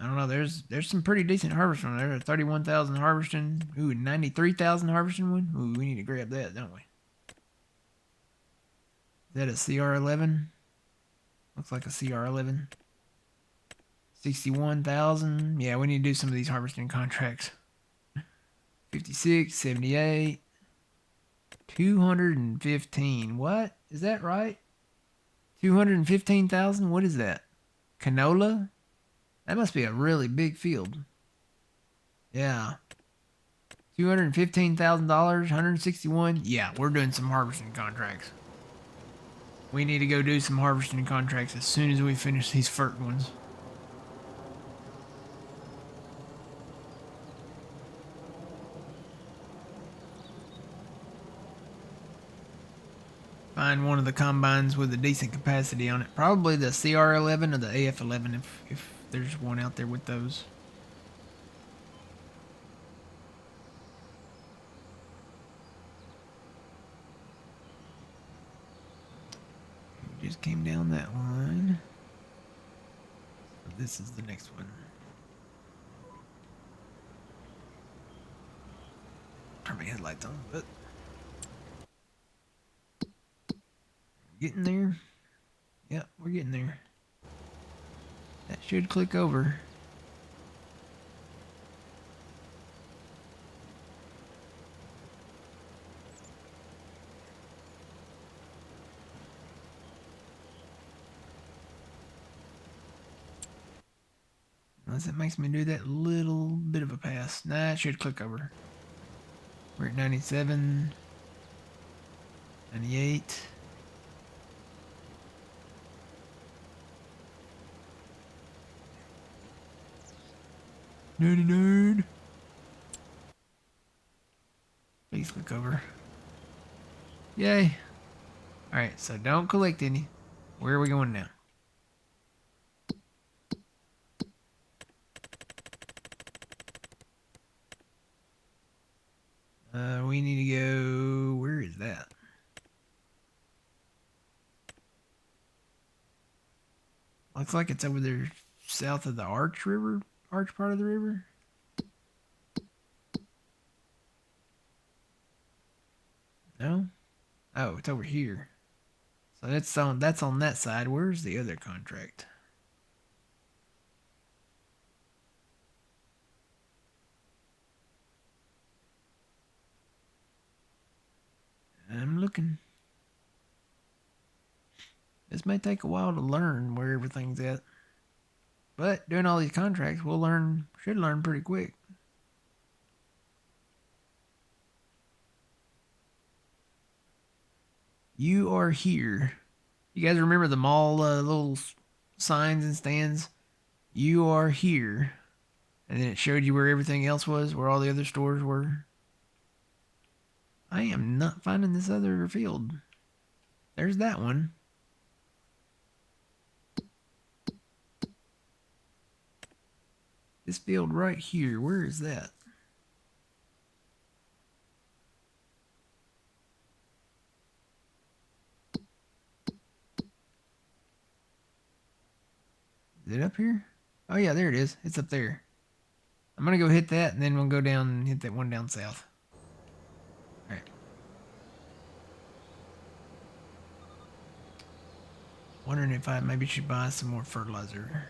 I don't know. There's some pretty decent harvesting. There's a 31,000 harvesting. Ooh, 93,000 harvesting one. Ooh, we need to grab that, don't we? Is that a CR11? Looks like a CR11. 61,000. Yeah, we need to do some of these harvesting contracts. 56, 78, 215. What? Is that right? 215,000? What is that? Canola? That must be a really big field. Yeah. $215,000, 161. Yeah, we're doing some harvesting contracts. We need to go do some harvesting contracts as soon as we finish these fert ones. Find one of the combines with a decent capacity on it. Probably the CR11 or the AF11 if there's one out there with those. We just came down that line. So this is the next one. Turn my headlights on, but getting there. Yep, we're getting there. That should click over. Unless it makes me do that little bit of a pass. Nah, it should click over. We're at 97. 98. 99. Please click over. Yay. Alright, so don't collect any. Where are we going now? We need to go... Where is that? Looks like it's over there south of the Arch River. Arch part of the river. No? Oh, it's over here. So that's on that side. Where's the other contract? I'm looking. This may take a while to learn where everything's at. But doing all these contracts, should learn pretty quick. You are here. You guys remember the mall little signs and stands? You are here. And then it showed you where everything else was, where all the other stores were. I am not finding this other field. There's that one. This field right here, where is that? it up here? Oh yeah, there it is. It's up there. I'm gonna go hit that, and then we'll go down and hit that one down south. All right. Wondering if I maybe should buy some more fertilizer.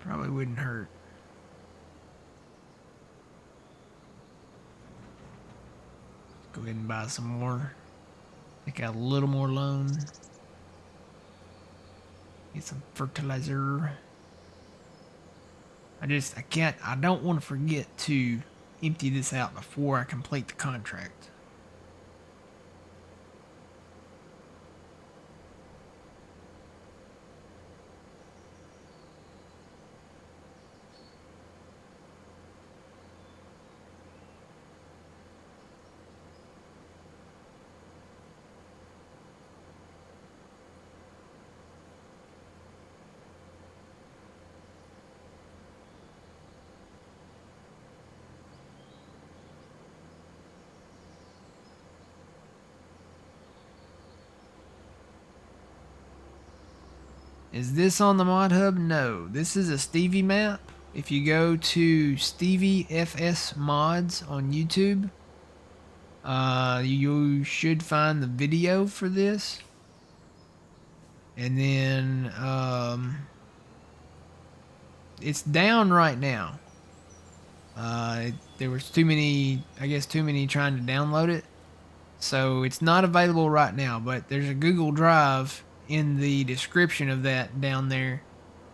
Probably wouldn't hurt. Go ahead and buy some more. Take out a little more loan. Get some fertilizer. I don't want to forget to empty this out before I complete the contract. Is this on the mod hub? No. This is a Stevie map. If you go to Stevie FS Mods on YouTube, you should find the video for this. And then it's down right now. There was too many trying to download it. So it's not available right now, but there's a Google Drive in the description of that down there.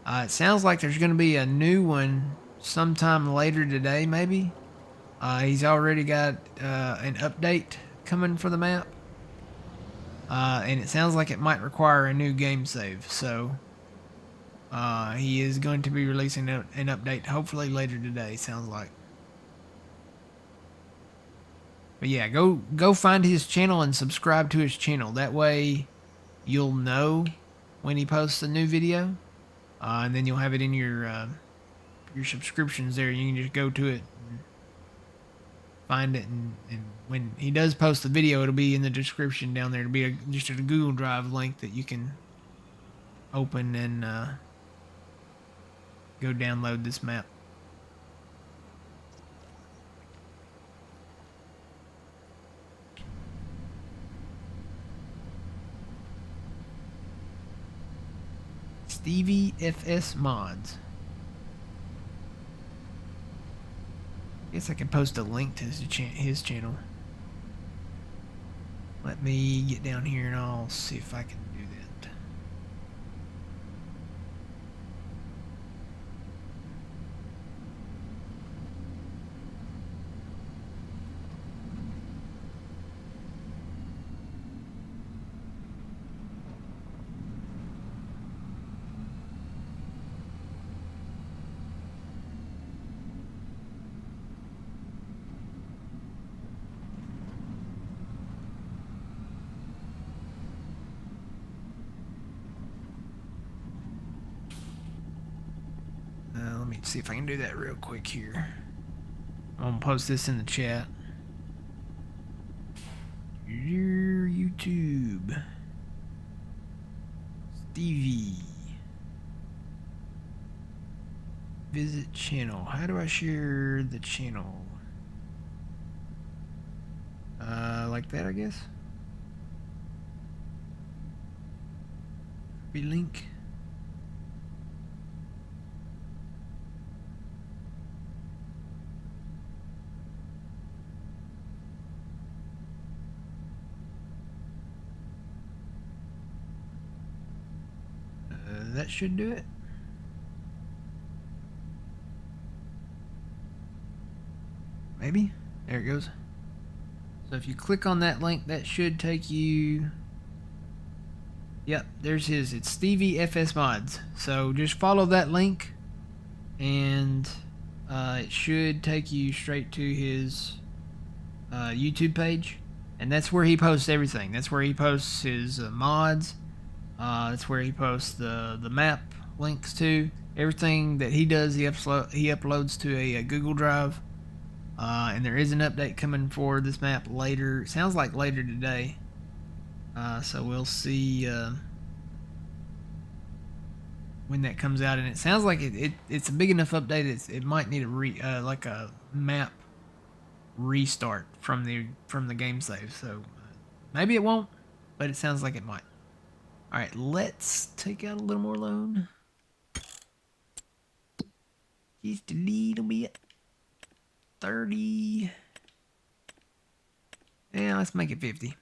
It sounds like there's going to be a new one sometime later today, maybe. He's already got an update coming for the map. And it sounds like it might require a new game save. So he is going to be releasing an update hopefully later today, sounds like. But yeah, go find his channel and subscribe to his channel. That way you'll know when he posts a new video. And then you'll have it in your subscriptions there. You can just go to it and find it. And when he does post the video, it'll be in the description down there. It'll be just a Google Drive link that you can open and go download this map. Stevie FS Mods. Guess I can post a link to his channel. Let me get down here and I'll see if I can do that. Let me see if I can do that real quick here. I'm gonna post this in the chat. Your YouTube. Stevie. Visit channel. How do I share the channel? Like that, I guess. Relink. That should do it. Maybe. There it goes. So if you click on that link, that should take you... Yep, there's his. It's Stevie FS Mods. So just follow that link and it should take you straight to his YouTube page, and that's where he posts everything. That's where he posts his mods. That's where he posts the map links to everything that he does. He uploads to a Google Drive, and there is an update coming for this map later. It sounds like later today. So we'll see when that comes out, and it sounds like it's a big enough update. It might need like a map restart from the game save. So maybe it won't, but it sounds like it might. All right, let's take out a little more loan. Just a little bit. 30. Yeah, let's make it 50.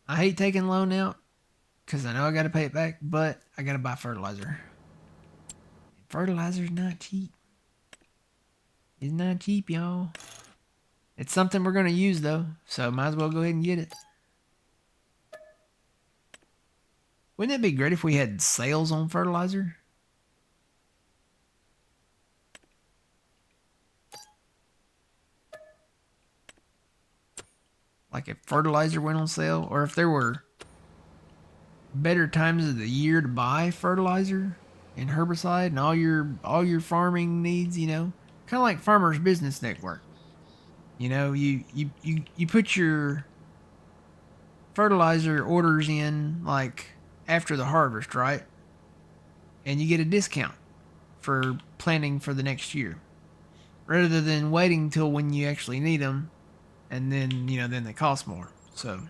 I hate taking loan out because I know I got to pay it back, but I got to buy fertilizer. Fertilizer's not cheap. It's not cheap, y'all. It's something we're going to use, though, so might as well go ahead and get it. Wouldn't it be great if we had sales on fertilizer? Like if fertilizer went on sale, or if there were better times of the year to buy fertilizer and herbicide and all your farming needs, you know, kind of like Farmers Business Network. You know, you put your fertilizer orders in like after the harvest, right? And you get a discount for planting for the next year, rather than waiting till when you actually need them, and then then they cost more. So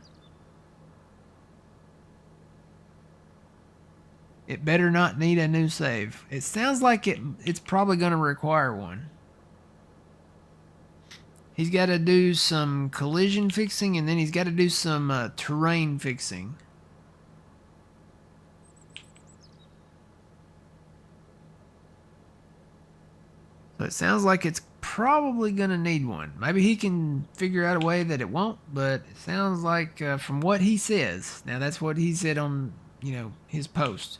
it better not need a new save. It sounds like it's probably going to require one. He's got to do some collision fixing, and then he's got to do some terrain fixing. So it sounds like it's probably going to need one. Maybe he can figure out a way that it won't, but it sounds like from what he says, now that's what he said on, his post,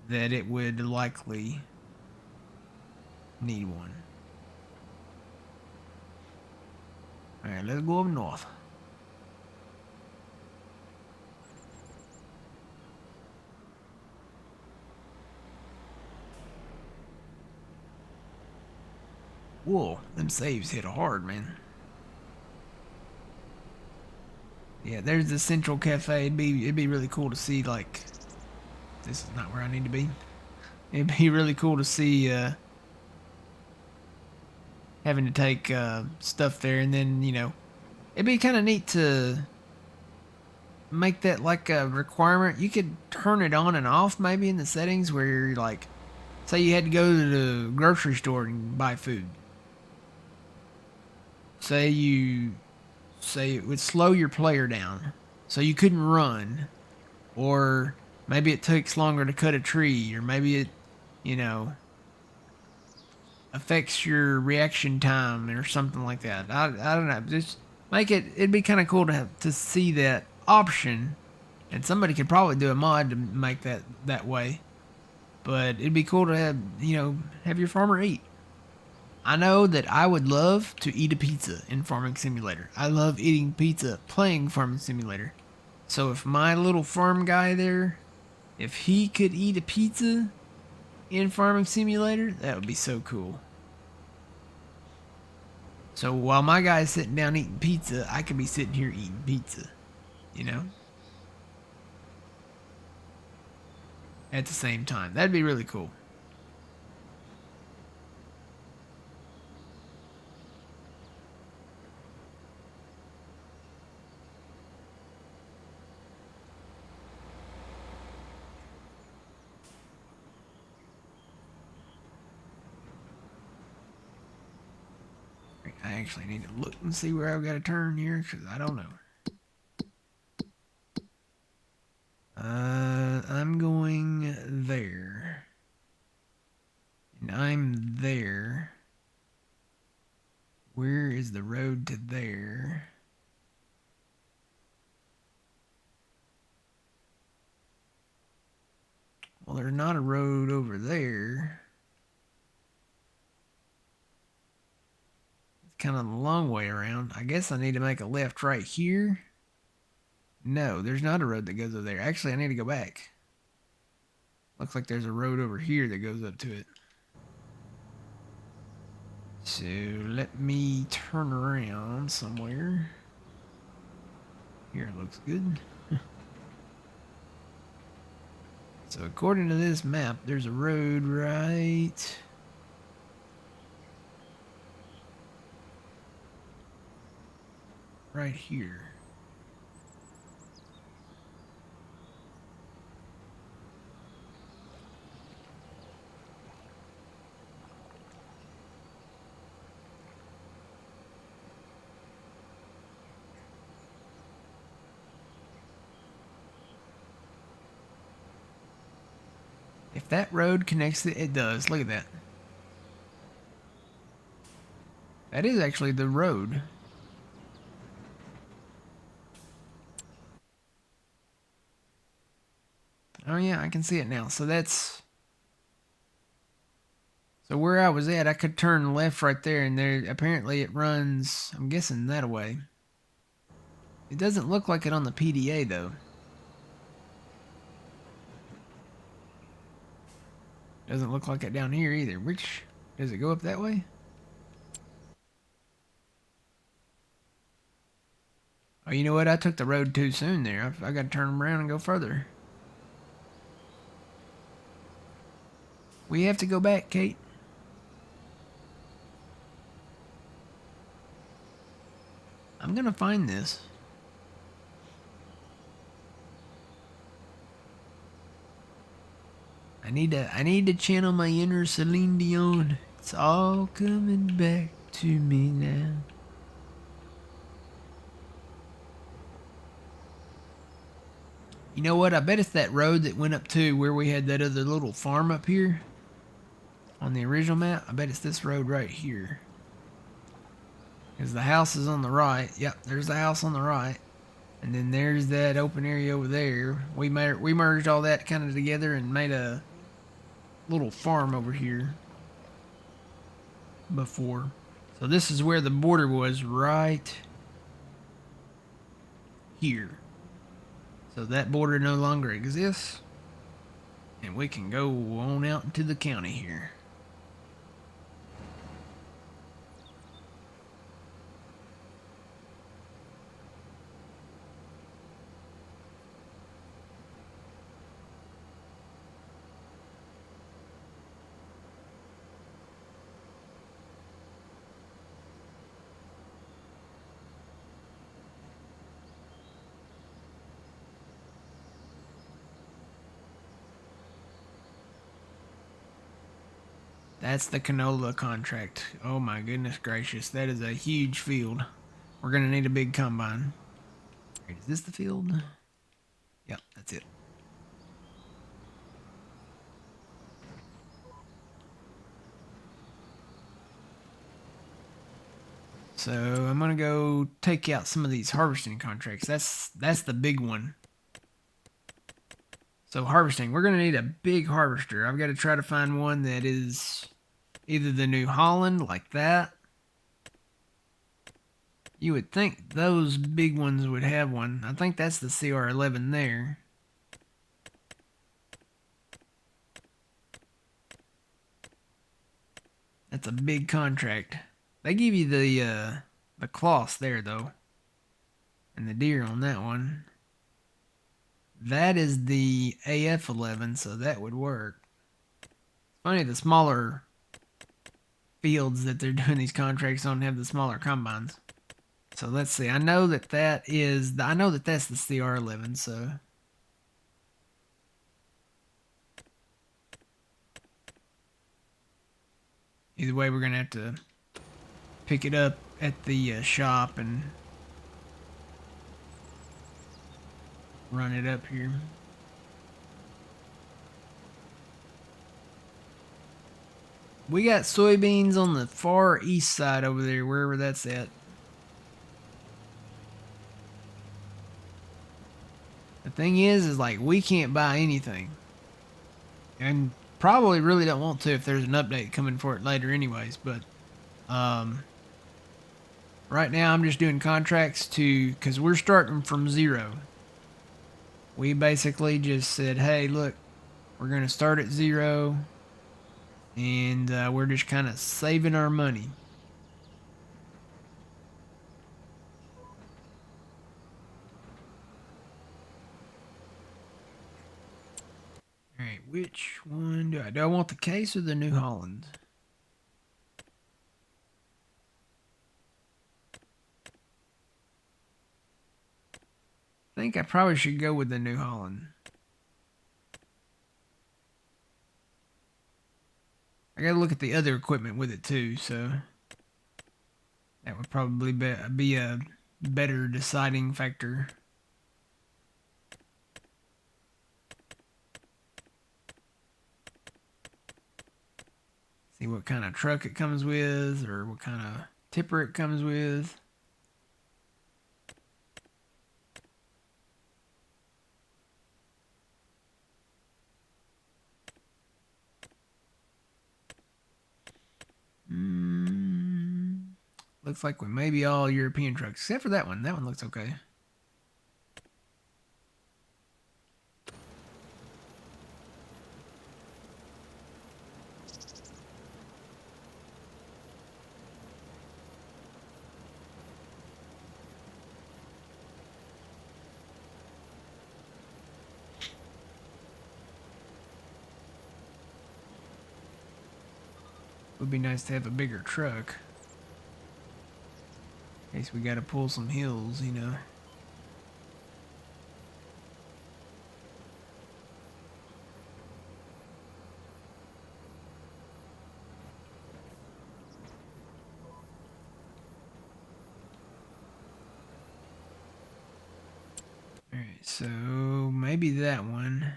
that it would likely need one. All right, let's go up north. Whoa, them saves hit hard, man. Yeah, there's the Central Cafe. It'd be really cool to see, like, this is not where I need to be. It'd be really cool to see having to take stuff there, and then, it'd be kind of neat to make that like a requirement. You could turn it on and off maybe in the settings where you're like, say you had to go to the grocery store and buy food. Say it would slow your player down so you couldn't run, or maybe it takes longer to cut a tree, or maybe it, affects your reaction time or something like that. I don't know. Just make it. It'd be kind of cool to see that option, and somebody could probably do a mod to make that way. But it'd be cool to have your farmer eat. I know that I would love to eat a pizza in Farming Simulator. I love eating pizza playing Farming Simulator. So if my little farm guy there, if he could eat a pizza in Farming Simulator, that would be so cool. So while my guy's sitting down eating pizza, I could be sitting here eating pizza, at the same time. That'd be really cool. I actually need to look and see where I've got to turn here, because I don't know. I'm going there. And I'm there. Where is the road to there? Well, there's not a road over there. kind of the long way around. I guess I need to make a left right here. No, there's not a road that goes over there. Actually, I need to go back. Looks like there's a road over here that goes up to it. So let me turn around somewhere. Here it looks good. So according to this map, there's a road right here. If that road connects it does. Look at that. That is actually the road. Oh yeah, I can see it now. So where I was at, I could turn left right there, and there apparently it runs, I'm guessing, that way. It doesn't look like it on the PDA though. Doesn't look like it down here either. Which, does it go up that way? Oh, you know what? I took the road too soon there. I got to turn around and go further. We have to go back, Kate. I'm gonna find this. I need to channel my inner Celine Dion. It's all coming back to me now. You know what? I bet it's that road that went up to where we had that other little farm up here on the original map. I bet it's this road right here. Because the house is on the right. Yep, there's the house on the right. And then there's that open area over there. We merged all that kind of together and made a little farm over here before. So this is where the border was, right here. So that border no longer exists. And we can go on out into the county here. That's the canola contract. Oh my goodness gracious. That is a huge field. We're going to need a big combine. Is this the field? Yep, that's it. So I'm going to go take out some of these harvesting contracts. That's the big one. So harvesting, we're going to need a big harvester. I've got to try to find one that is either the New Holland, like that. You would think those big ones would have one. I think that's the CR11 there. That's a big contract. They give you the cloths there, though. And the deer on that one. That is the AF11, so that would work. It's funny, the smaller fields that they're doing these contracts on have the smaller combines. So let's see. I know that that's the CR11, so either way, we're going to have to pick it up at the shop and run it up here. We got soybeans on the far east side over there, wherever that's at. The thing is like we can't buy anything. And probably really don't want to if there's an update coming for it later anyways, but Right now, I'm just doing contracts because we're starting from zero. We basically just said, hey, look, we're going to start at zero, and we're just kind of saving our money. All right, which one do I? Do I want the Case or the New Holland? I think I probably should go with the New Holland. I gotta look at the other equipment with it too, so that would probably be a better deciding factor. See what kind of truck it comes with, or what kind of tipper it comes with. Looks like we may be all European trucks, except for that one. That one looks okay. Would be nice to have a bigger truck. In case we gotta pull some hills, you know. Alright, so maybe that one.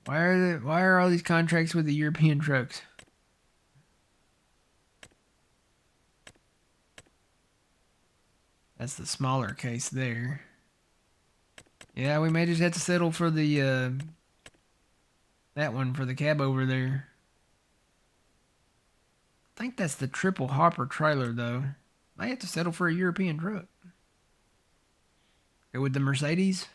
Why are all these contracts with the European trucks? That's the smaller Case there. Yeah, we may just have to settle for the that one for the cab over there. I think that's the triple hopper trailer though. Might have to settle for a European truck. Go with the Mercedes.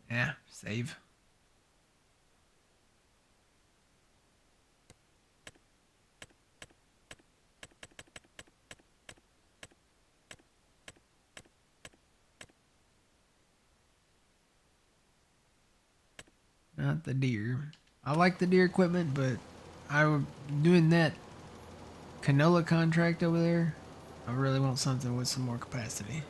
Yeah, save. Not the deer. I like the deer equipment, but I'm doing that canola contract over there. I really want something with some more capacity.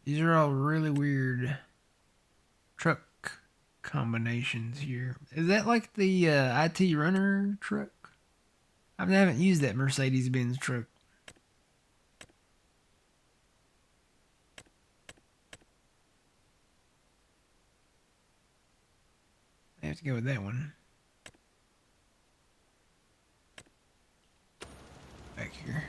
These are all really weird truck combinations here. Is that like the IT runner truck? I haven't used that Mercedes-Benz truck. I have to go with that one. Back here.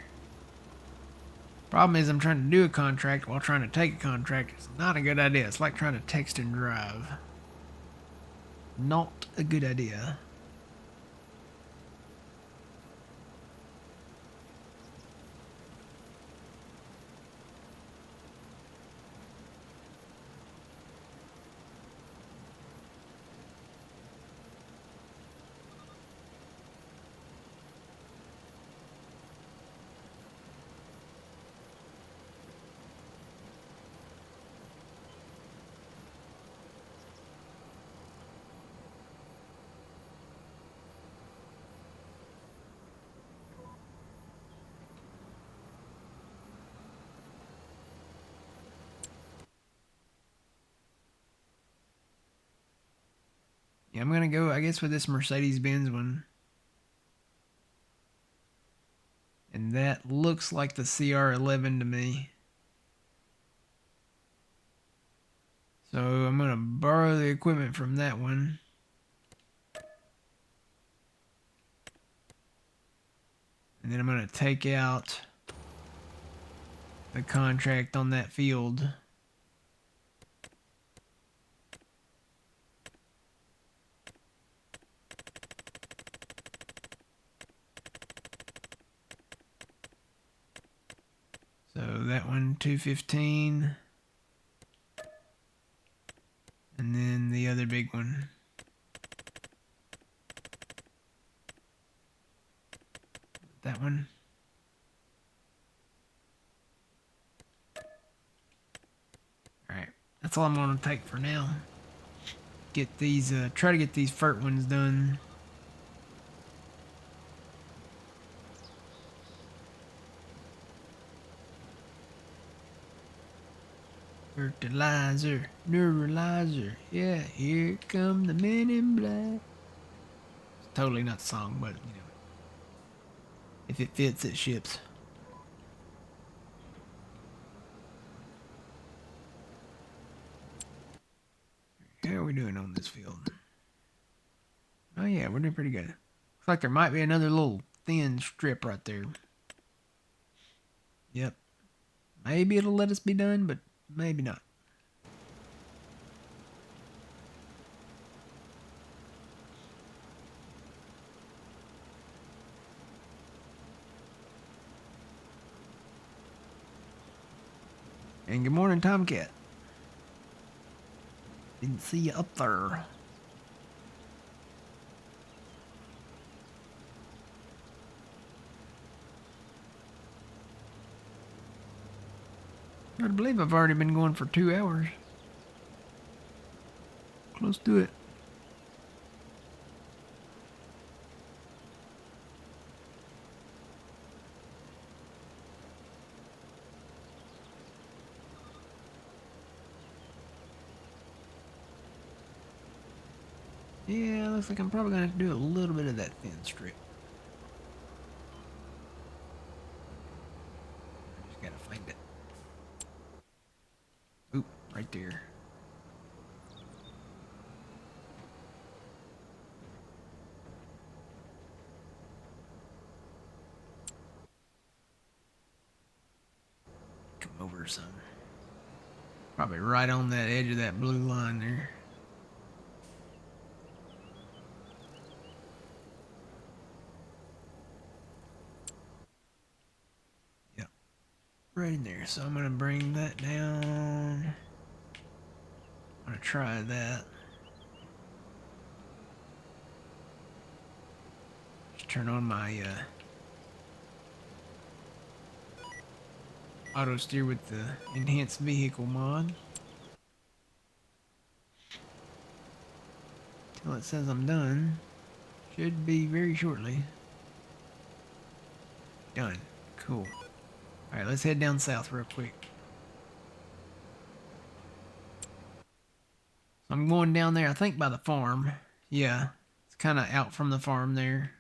Problem is I'm trying to do a contract while trying to take a contract. It's not a good idea. It's like trying to text and drive. Not a good idea. Yeah, I'm gonna go, I guess, with this Mercedes-Benz one. And that looks like the CR11 to me. So I'm gonna borrow the equipment from that one. And then I'm gonna take out the contract on that field. So that one, 215. And then the other big one. That one. Alright, that's all I'm gonna take for now. Get these, try to get these fert ones done. Fertilizer, neuralizer, yeah, here come the men in black. It's totally not the song, but, you know, if it fits, it ships. How are we doing on this field? Oh yeah, we're doing pretty good. Looks like there might be another little thin strip right there. Yep. Maybe it'll let us be done, but maybe not. And good morning, Tomcat. Didn't see you up there. I believe I've already been going for 2 hours. Close to it. Yeah, looks like I'm probably going to have to do a little bit of that thin strip. I just got to find it. Oop, right there. Come over some. Probably right on that edge of that blue line there. Yep. Right in there. So I'm going to bring that down. I'm going to try that. Just turn on my auto steer with the enhanced vehicle mod. Till it says I'm done. Should be very shortly. Done. Cool. Alright, let's head down south real quick. I'm going down there, I think by the farm. Yeah, it's kind of out from the farm there.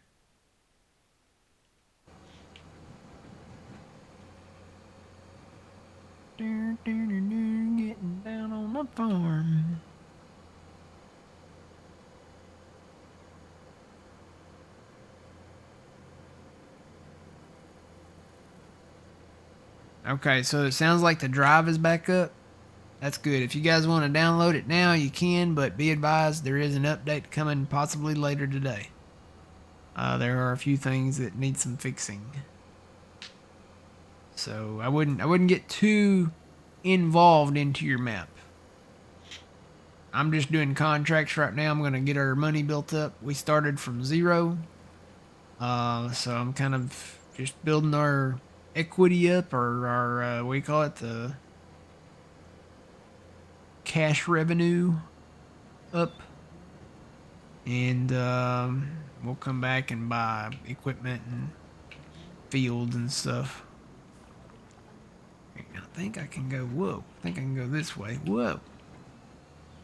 Getting down on the farm. Okay, so it sounds like the drive is back up. That's good. If you guys want to download it now, you can, but be advised there is an update coming possibly later today. There are a few things that need some fixing. So I wouldn't get too involved into your map. I'm just doing contracts right now. I'm going to get our money built up. We started from 0. So I'm kind of just building our equity up, or our, what do you call it? The cash revenue up. And we'll come back and buy equipment and fields and stuff. I think I can go, whoa. I think I can go this way. Whoa.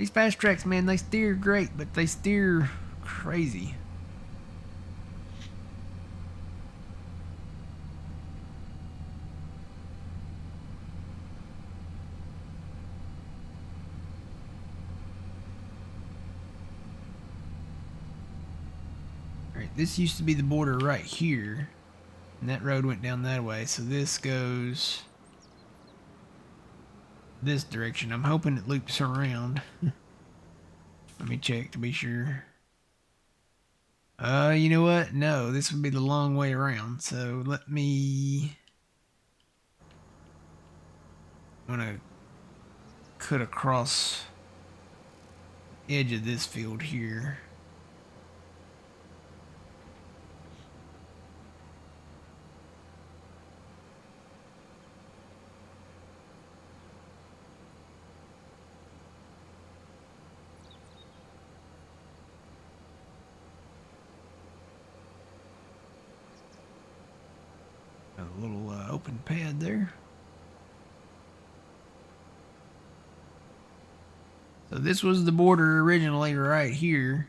These fast tracks, man, they steer great, but they steer crazy. Alright, this used to be the border right here. And that road went down that way, so this goes this direction. I'm hoping it loops around. Let me check to be sure. You know what? No, this would be the long way around. So let me... I'm gonna cut across the edge of this field here. A little open pad there. So this was the border originally right here.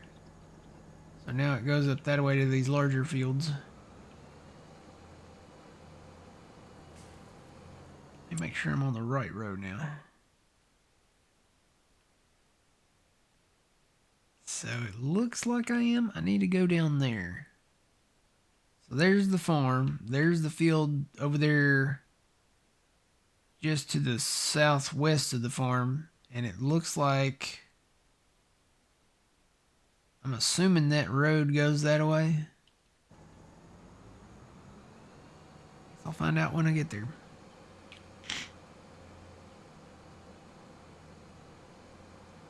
So now it goes up that way to these larger fields. Let me make sure I'm on the right road now. So it looks like I am. I need to go down there. So there's the farm. There's the field over there just to the southwest of the farm. And it looks like... I'm assuming that road goes that way. I'll find out when I get there.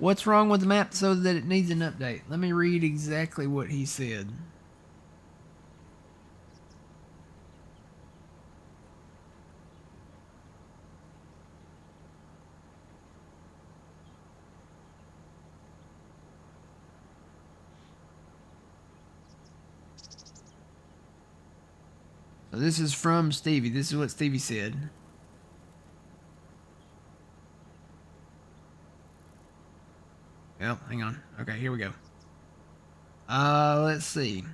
What's wrong with the map so that it needs an update? Let me read exactly what he said. So this is from Stevie. This is what Stevie said. Well, hang on. Okay, here we go. Let's see.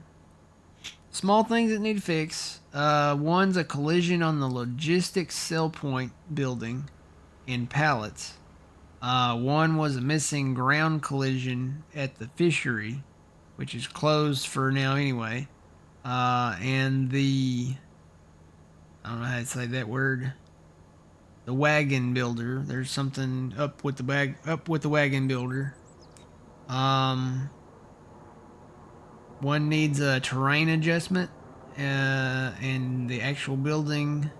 Small things that need to fix. One's a collision on the logistics sell point building in pallets. One was a missing ground collision at the fishery, which is closed for now anyway. And the... I don't know how to say that word. The wagon builder. There's something up with the wagon builder. One needs a terrain adjustment, and the actual building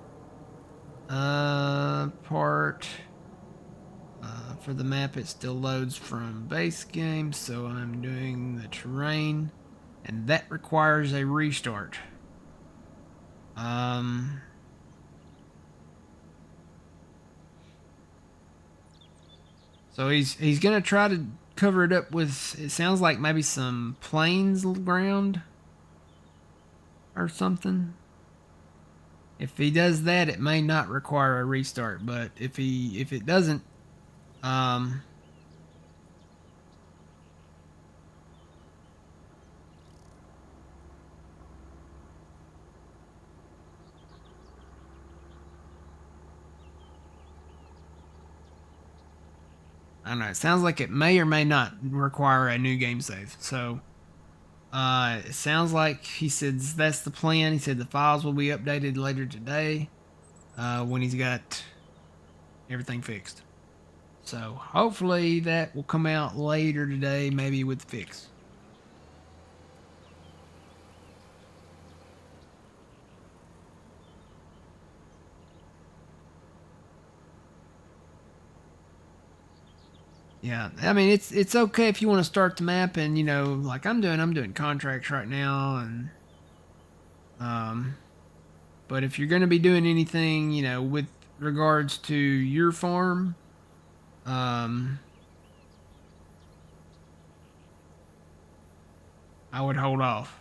part for the map, it still loads from base game, so I'm doing the terrain, and that requires a restart. So he's gonna try to cover it up with, it sounds like maybe some plains ground or something. If he does that, it may not require a restart, but if it doesn't, I don't know. It sounds like it may or may not require a new game save. So, it sounds like he said that's the plan. He said the files will be updated later today when he's got everything fixed. So, hopefully that will come out later today, maybe with the fix. Yeah, I mean it's okay if you want to start the map, and you know, like I'm doing contracts right now, and but if you're going to be doing anything, you know, with regards to your farm, I would hold off,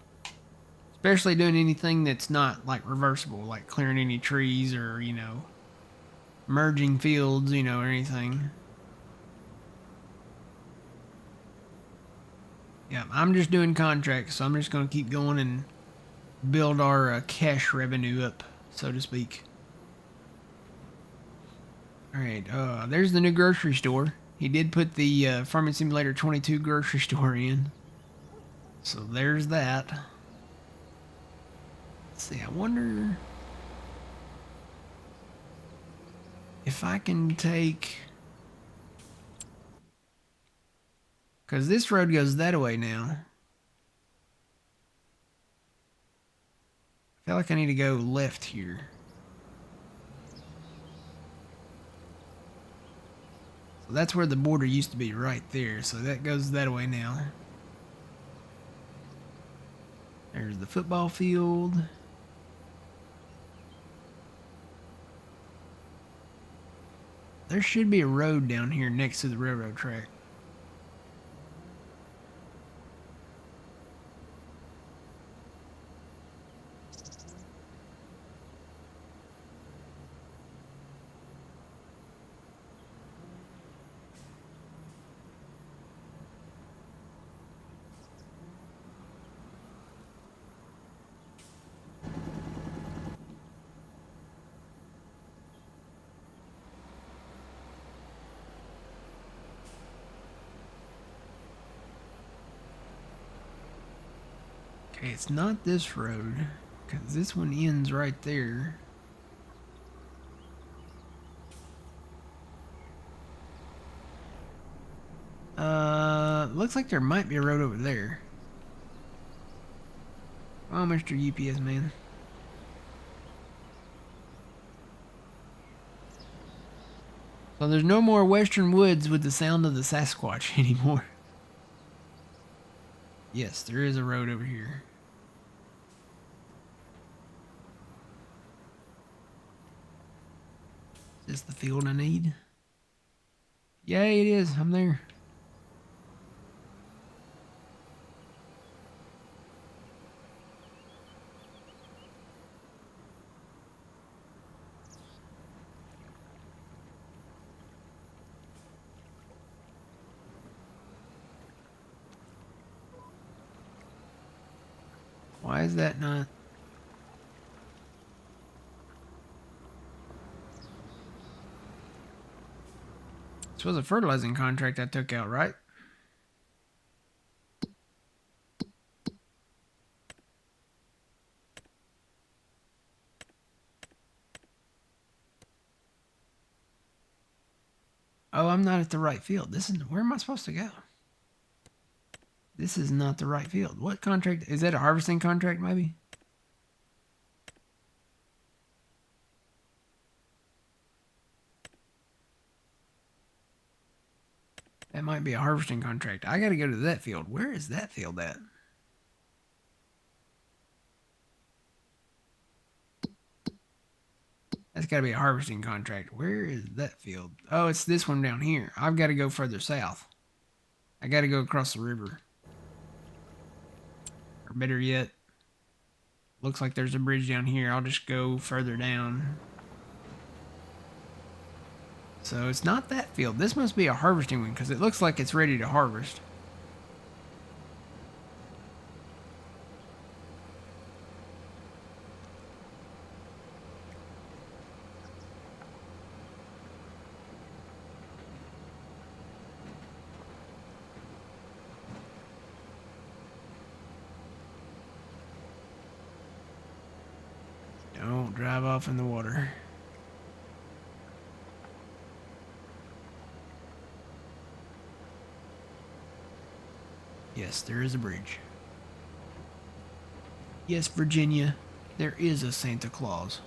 especially doing anything that's not like reversible, like clearing any trees or, you know, merging fields, you know, or anything. Yeah, I'm just doing contracts, so I'm just going to keep going and build our cash revenue up, so to speak. Alright, there's the new grocery store. He did put the Farming Simulator 22 grocery store in. So there's that. Let's see, I wonder if I can take... Because this road goes that way now. I feel like I need to go left here. So that's where the border used to be, right there. So that goes that way now. There's the football field. There should be a road down here next to the railroad track. Okay, it's not this road, because this one ends right there. Looks like there might be a road over there. Oh, Mr. UPS man. So there's no more western woods with the sound of the Sasquatch anymore. Yes, there is a road over here. Is this the field I need? Yay, it is. I'm there. Why is that not? This was a fertilizing contract I took out, right? Oh, I'm not at the right field. This is where am I supposed to go? This is not the right field. What contract? Is that a harvesting contract, maybe? That might be a harvesting contract. I gotta go to that field. Where is that field at? That's gotta be a harvesting contract. Where is that field? Oh, it's this one down here. I've got to go further south. I gotta go across the river. Or better yet, looks like there's a bridge down here. I'll just go further down. So it's not that field. This must be a harvesting one because it looks like it's ready to harvest. Don't drive off in the water. Yes, there is a bridge. Yes, Virginia, there is a Santa Claus.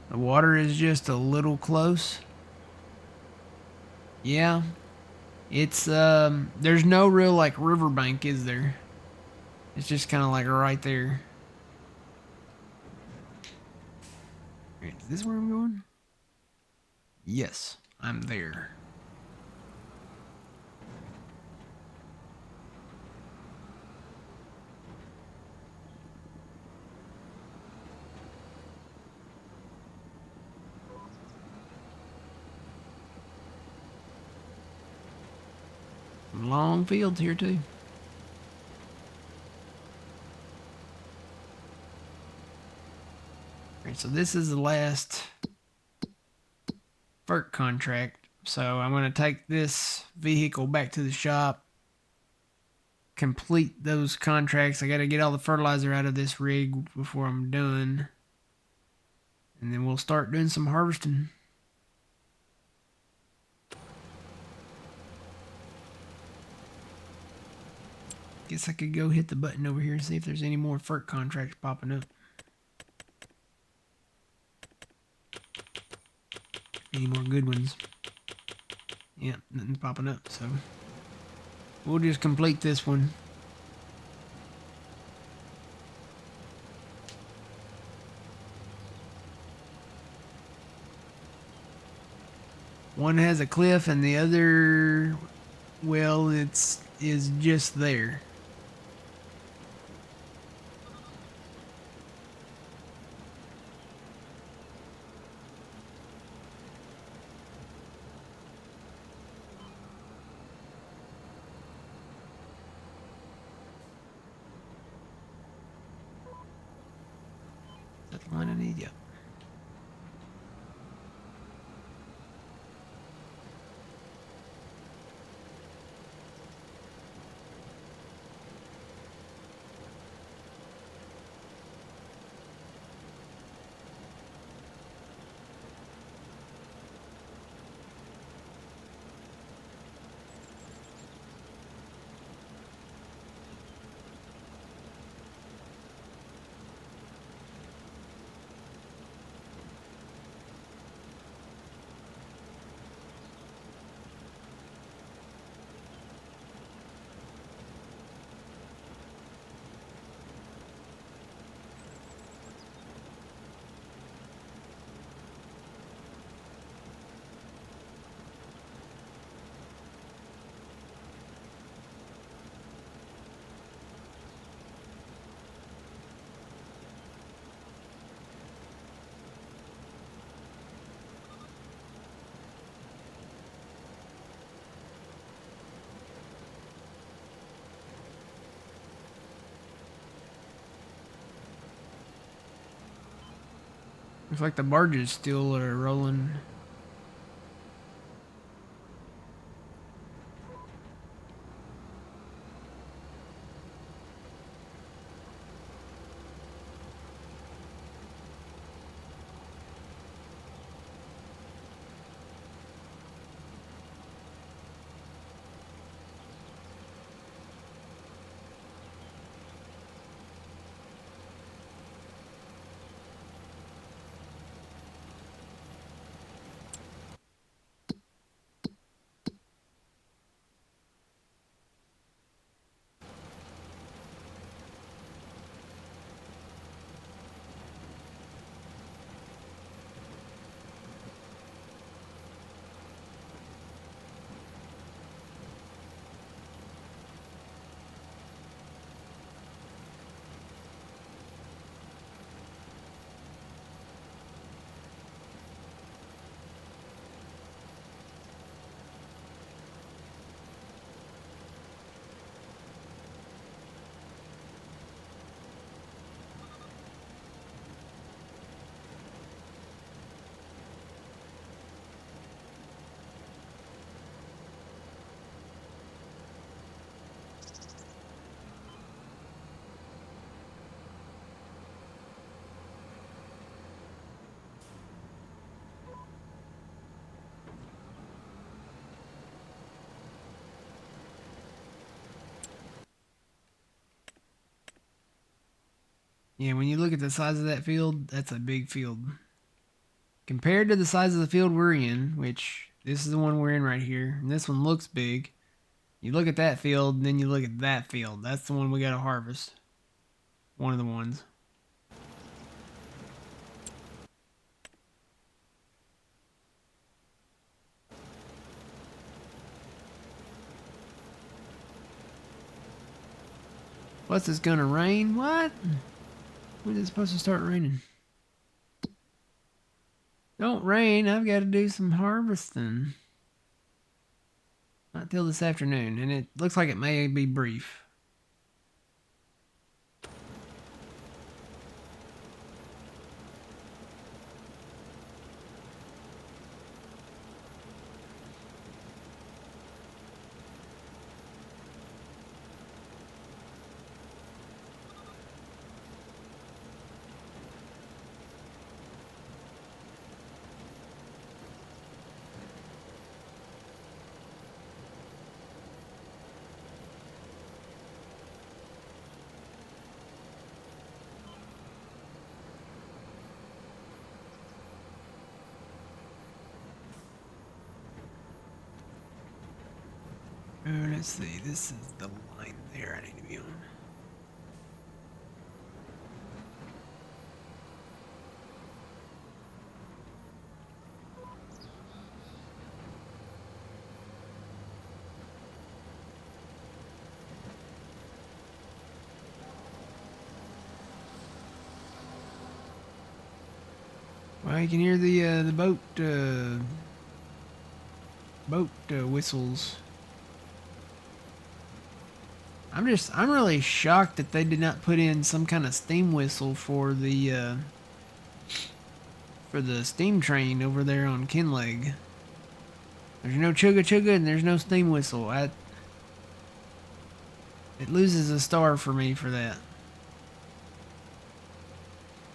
The water is just a little close. Yeah. It's there's no real like riverbank, is there? It's just kind of like right there. Right, is this where I'm going? Yes, I'm there. Long fields here too. Alright, so this is the last FERC contract. So I'm going to take this vehicle back to the shop, complete those contracts. I got to get all the fertilizer out of this rig before I'm done. And then we'll start doing some harvesting. Guess I could go hit the button over here and see if there's any more FERC contracts popping up. Any more good ones. Yeah, nothing's popping up, so we'll just complete this one. One has a cliff and the other, well, is just there. Is that the line I need? Yep. Looks like the barges still are rolling. Yeah, when you look at the size of that field, that's a big field. Compared to the size of the field we're in, which This is the one we're in right here, and this one looks big. You look at that field, and then you look at that field. That's the one we gotta harvest. One of the ones. What's this gonna rain? What? When is it supposed to start raining? Don't rain. I've got to do some harvesting. Not till this afternoon, and it looks like it may be brief. Let's see. This is the line there I need to be on. Well, you can hear the boat whistles. I'm really shocked that they did not put in some kind of steam whistle for the steam train over there on Kinleg. There's no chugga chugga and there's no steam whistle. It loses a star for me for that.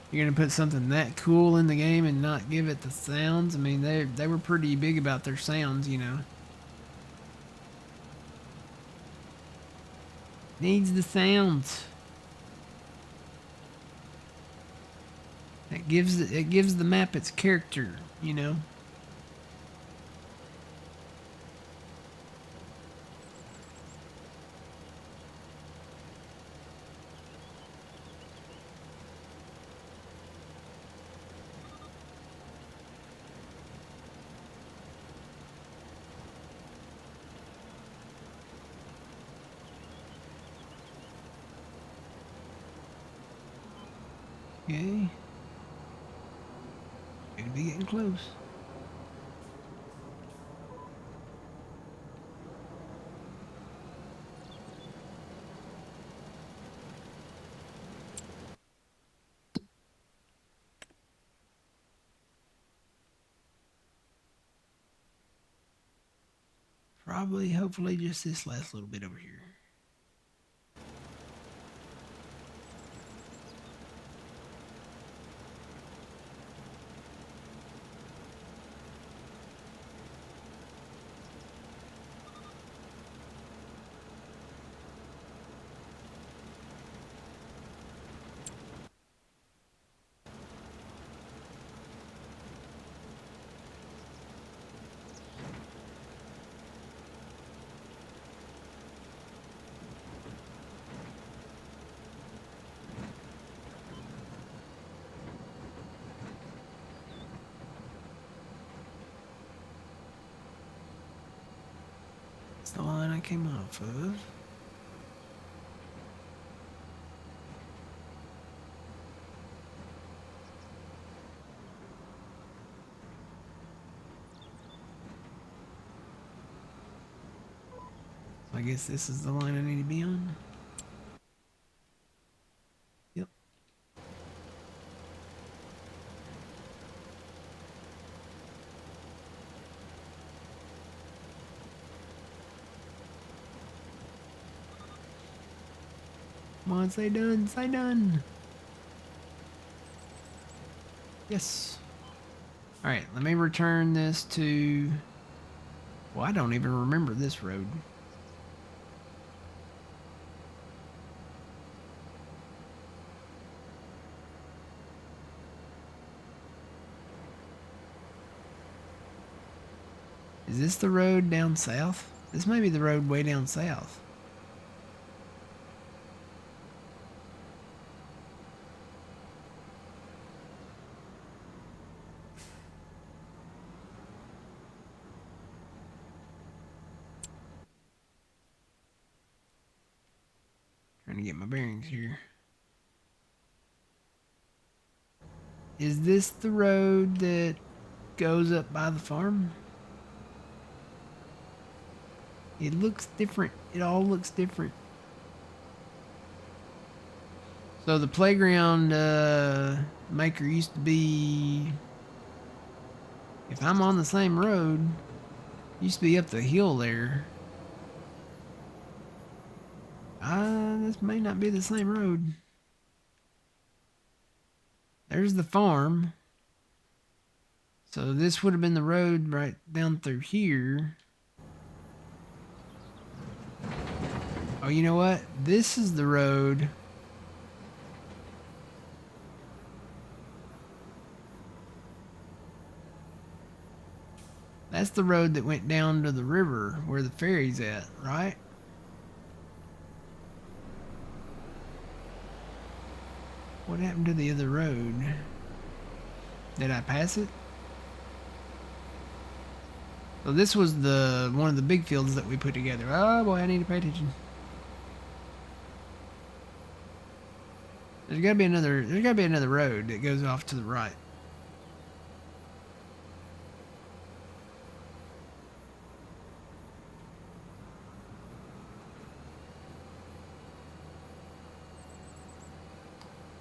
You're gonna put something that cool in the game and not give it the sounds? I mean, they were pretty big about their sounds, you know. Needs the sounds. It gives the map its character, you know. Okay. Gonna be getting close. Probably, hopefully, just this last little bit over here. That's the line I came off of. I guess this is the line I need to be on. Yep. Come on, say done, say done. Yes. Alright, let me return this to... Well, I don't even remember this road. Is this the road down south? This may be the road way down south. Trying to get my bearings here. Is this the road that goes up by the farm? It looks different. It all looks different. So the playground maker used to be, if I'm on the same road, used to be up the hill there. This may not be the same road. There's the farm. So this would have been the road right down through here. Oh, you know what? This is the road. That's the road that went down to the river where the ferry's at, right? What happened to the other road? Did I pass it? So this was one of the big fields that we put together. Oh boy, I need to pay attention. There's gotta be another road that goes off to the right.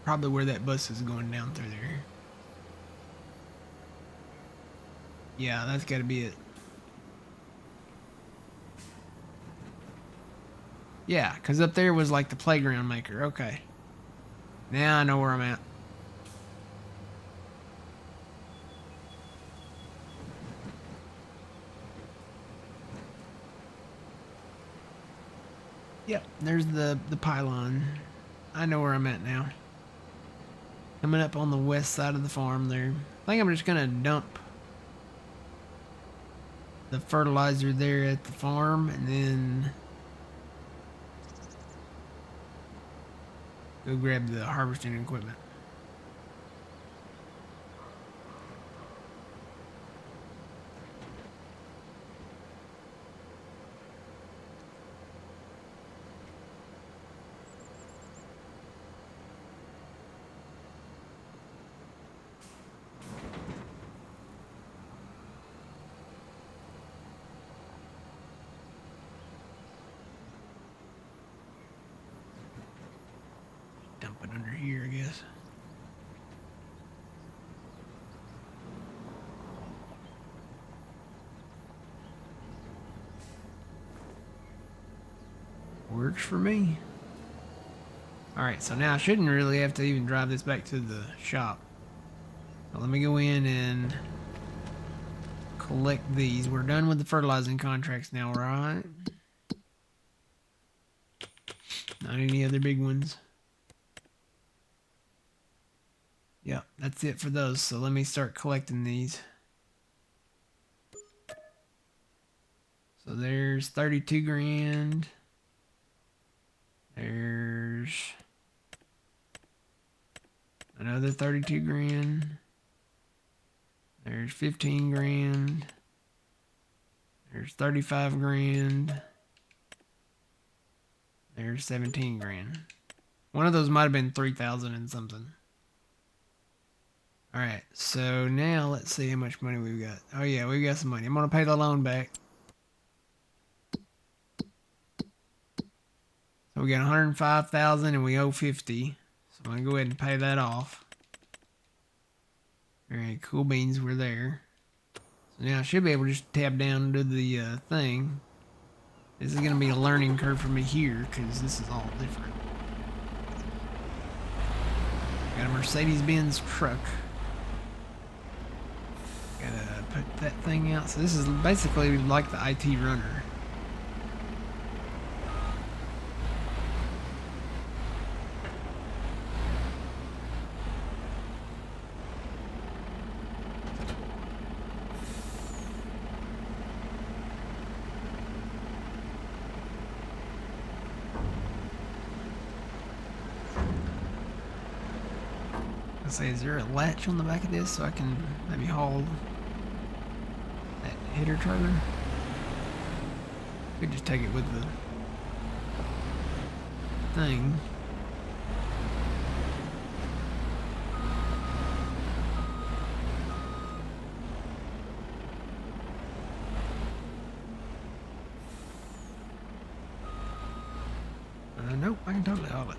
Probably where that bus is going down through there. Yeah, that's gotta be it. Yeah, because up there was like the playground maker. Okay. Now I know where I'm at. Yep, there's the pylon. I know where I'm at now. Coming up on the west side of the farm there. I think I'm just gonna dump the fertilizer there at the farm and then go grab the harvesting equipment. Dump it under here, I guess. Works for me. Alright, so now I shouldn't really have to even drive this back to the shop. But let me go in and collect these. We're done with the fertilizing contracts now, right? Not any other big ones. Yep, that's it for those. So let me start collecting these. So there's 32 grand. There's another 32 grand. There's 15 grand. There's 35 grand. There's 17 grand. One of those might have been 3,000 and something. Alright, so now let's see how much money we've got. Oh yeah, we've got some money. I'm going to pay the loan back. So we got 105,000 and we owe 50. So I'm going to go ahead and pay that off. Alright, cool beans, we're there. So now I should be able to just tab down to the thing. This is going to be a learning curve for me here because this is all different. Got a Mercedes-Benz truck. Gotta put that thing out. So this is basically like the IT runner. I say, is there a latch on the back of this so I can maybe haul that header trailer? Could just take it with the thing. Nope, I can totally haul it.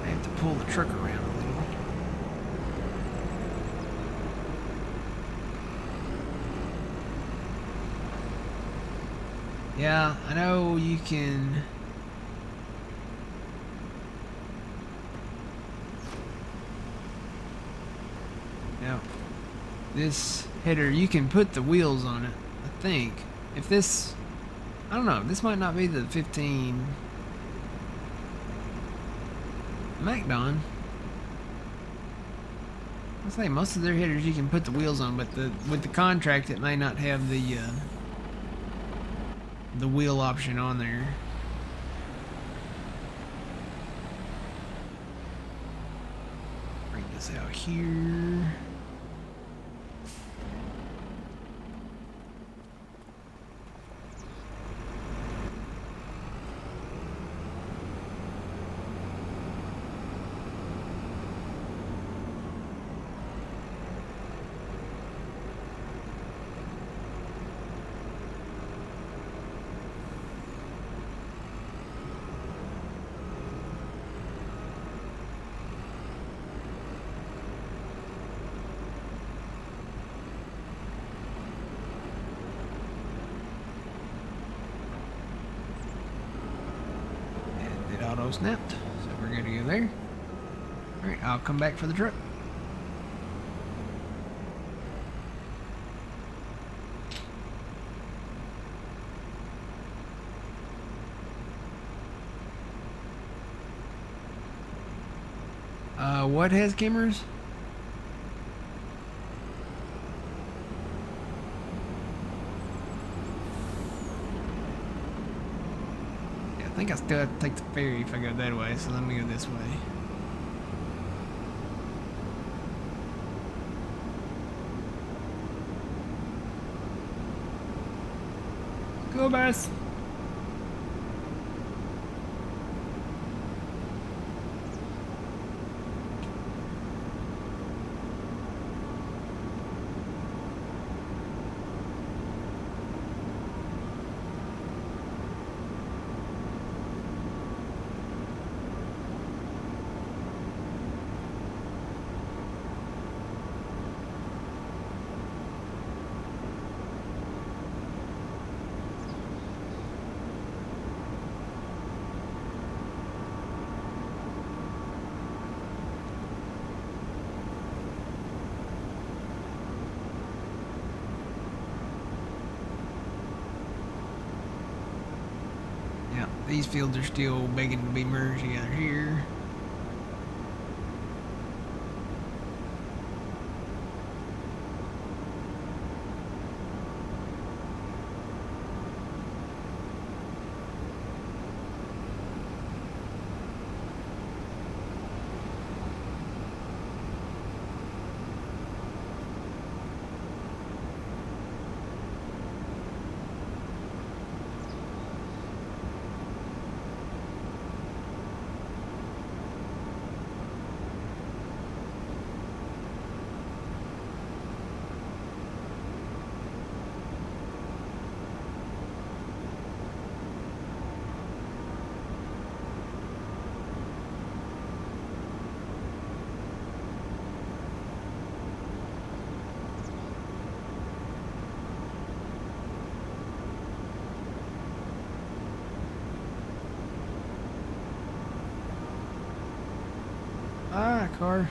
I have to pull the truck around a little. Yeah, I know you can. Now, this header, you can put the wheels on it, I think. If this, I don't know, this might not be the 15 MacDon. I say most of their headers you can put the wheels on, but with the contract it may not have the wheel option on there. Bring this out here. Auto snapped, so we're good to go there. Alright, I'll come back for the truck. What has cameras? I think I still have to take the ferry if I go that way, so let me go this way. Go, Bass! These fields are still begging to be merged together here. Ah, car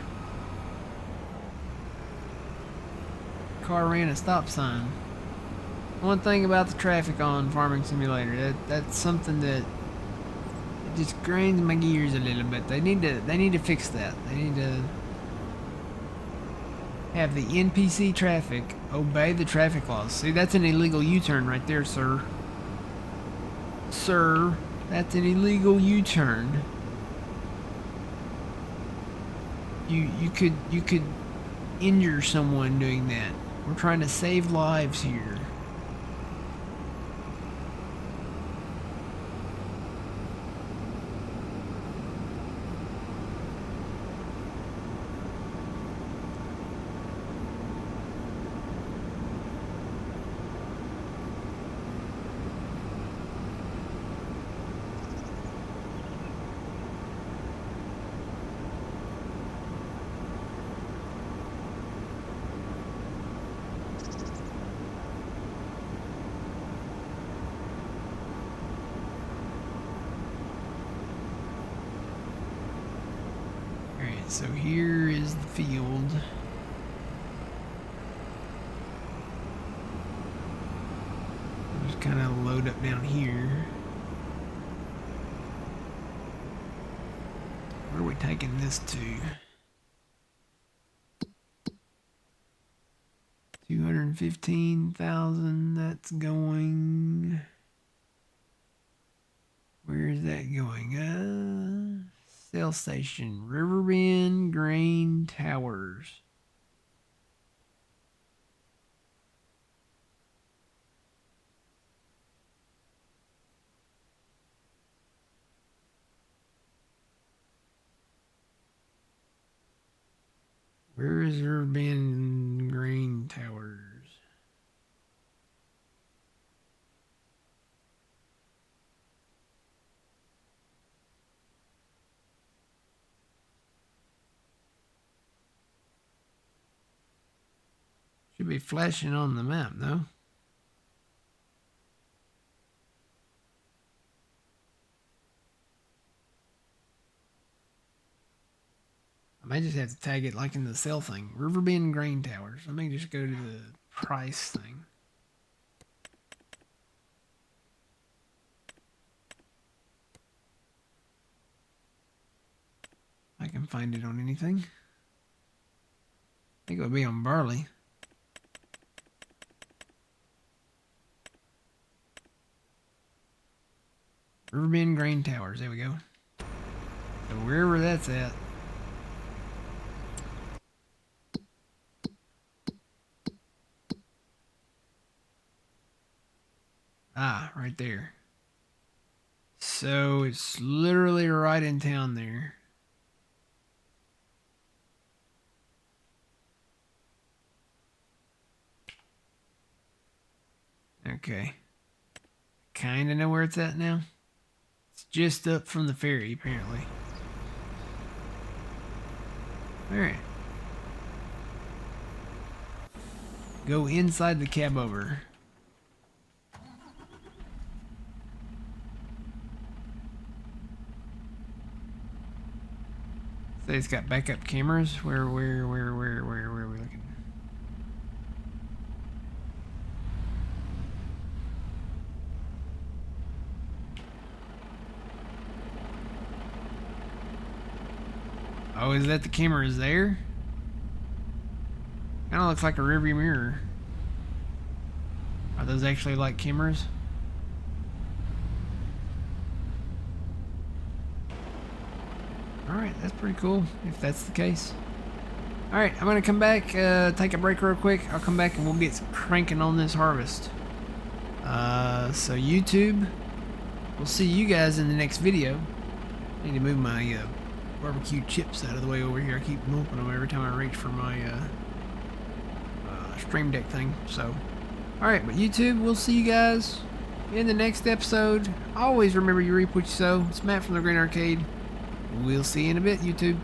ran a stop sign. One thing about the traffic on Farming Simulator, that's something that It just grinds my gears a little bit. They need to fix that. They need to have the NPC traffic obey the traffic laws. See, that's an illegal U-turn right there, sir. Sir, that's an illegal U-turn. You could injure someone doing that. We're trying to save lives here. So here is the field. Just kind of load up down here. Where are we taking this to? 215,000. That's going. Where is that going? Sales station, Riverbend, Grain Towers. Where is Riverbend, Grain Towers? Should be flashing on the map, though. I may just have to tag it like in the sell thing. Riverbend Grain Towers. Let me just go to the price thing. I can find it on anything. I think it would be on barley. Riverbend Grain Towers. There we go. So wherever that's at. Ah, right there. So it's literally right in town there. Okay. Kinda know where it's at now. It's just up from the ferry, apparently. Alright. Go inside the cab over. So it's got backup cameras. Where are we looking? Oh, is that the cameras there? Kinda looks like a rearview mirror. Are those actually like cameras? Alright, that's pretty cool, if that's the case. Alright, I'm gonna come back, take a break real quick. I'll come back and we'll get cranking on this harvest. So YouTube, we'll see you guys in the next video. I need to move my barbecue chips out of the way over here. I keep moving them every time I reach for my stream deck thing. So, alright, but YouTube, we'll see you guys in the next episode. Always remember, you reap what you sow. It's Matt from the Green Arcade. We'll see you in a bit, YouTube.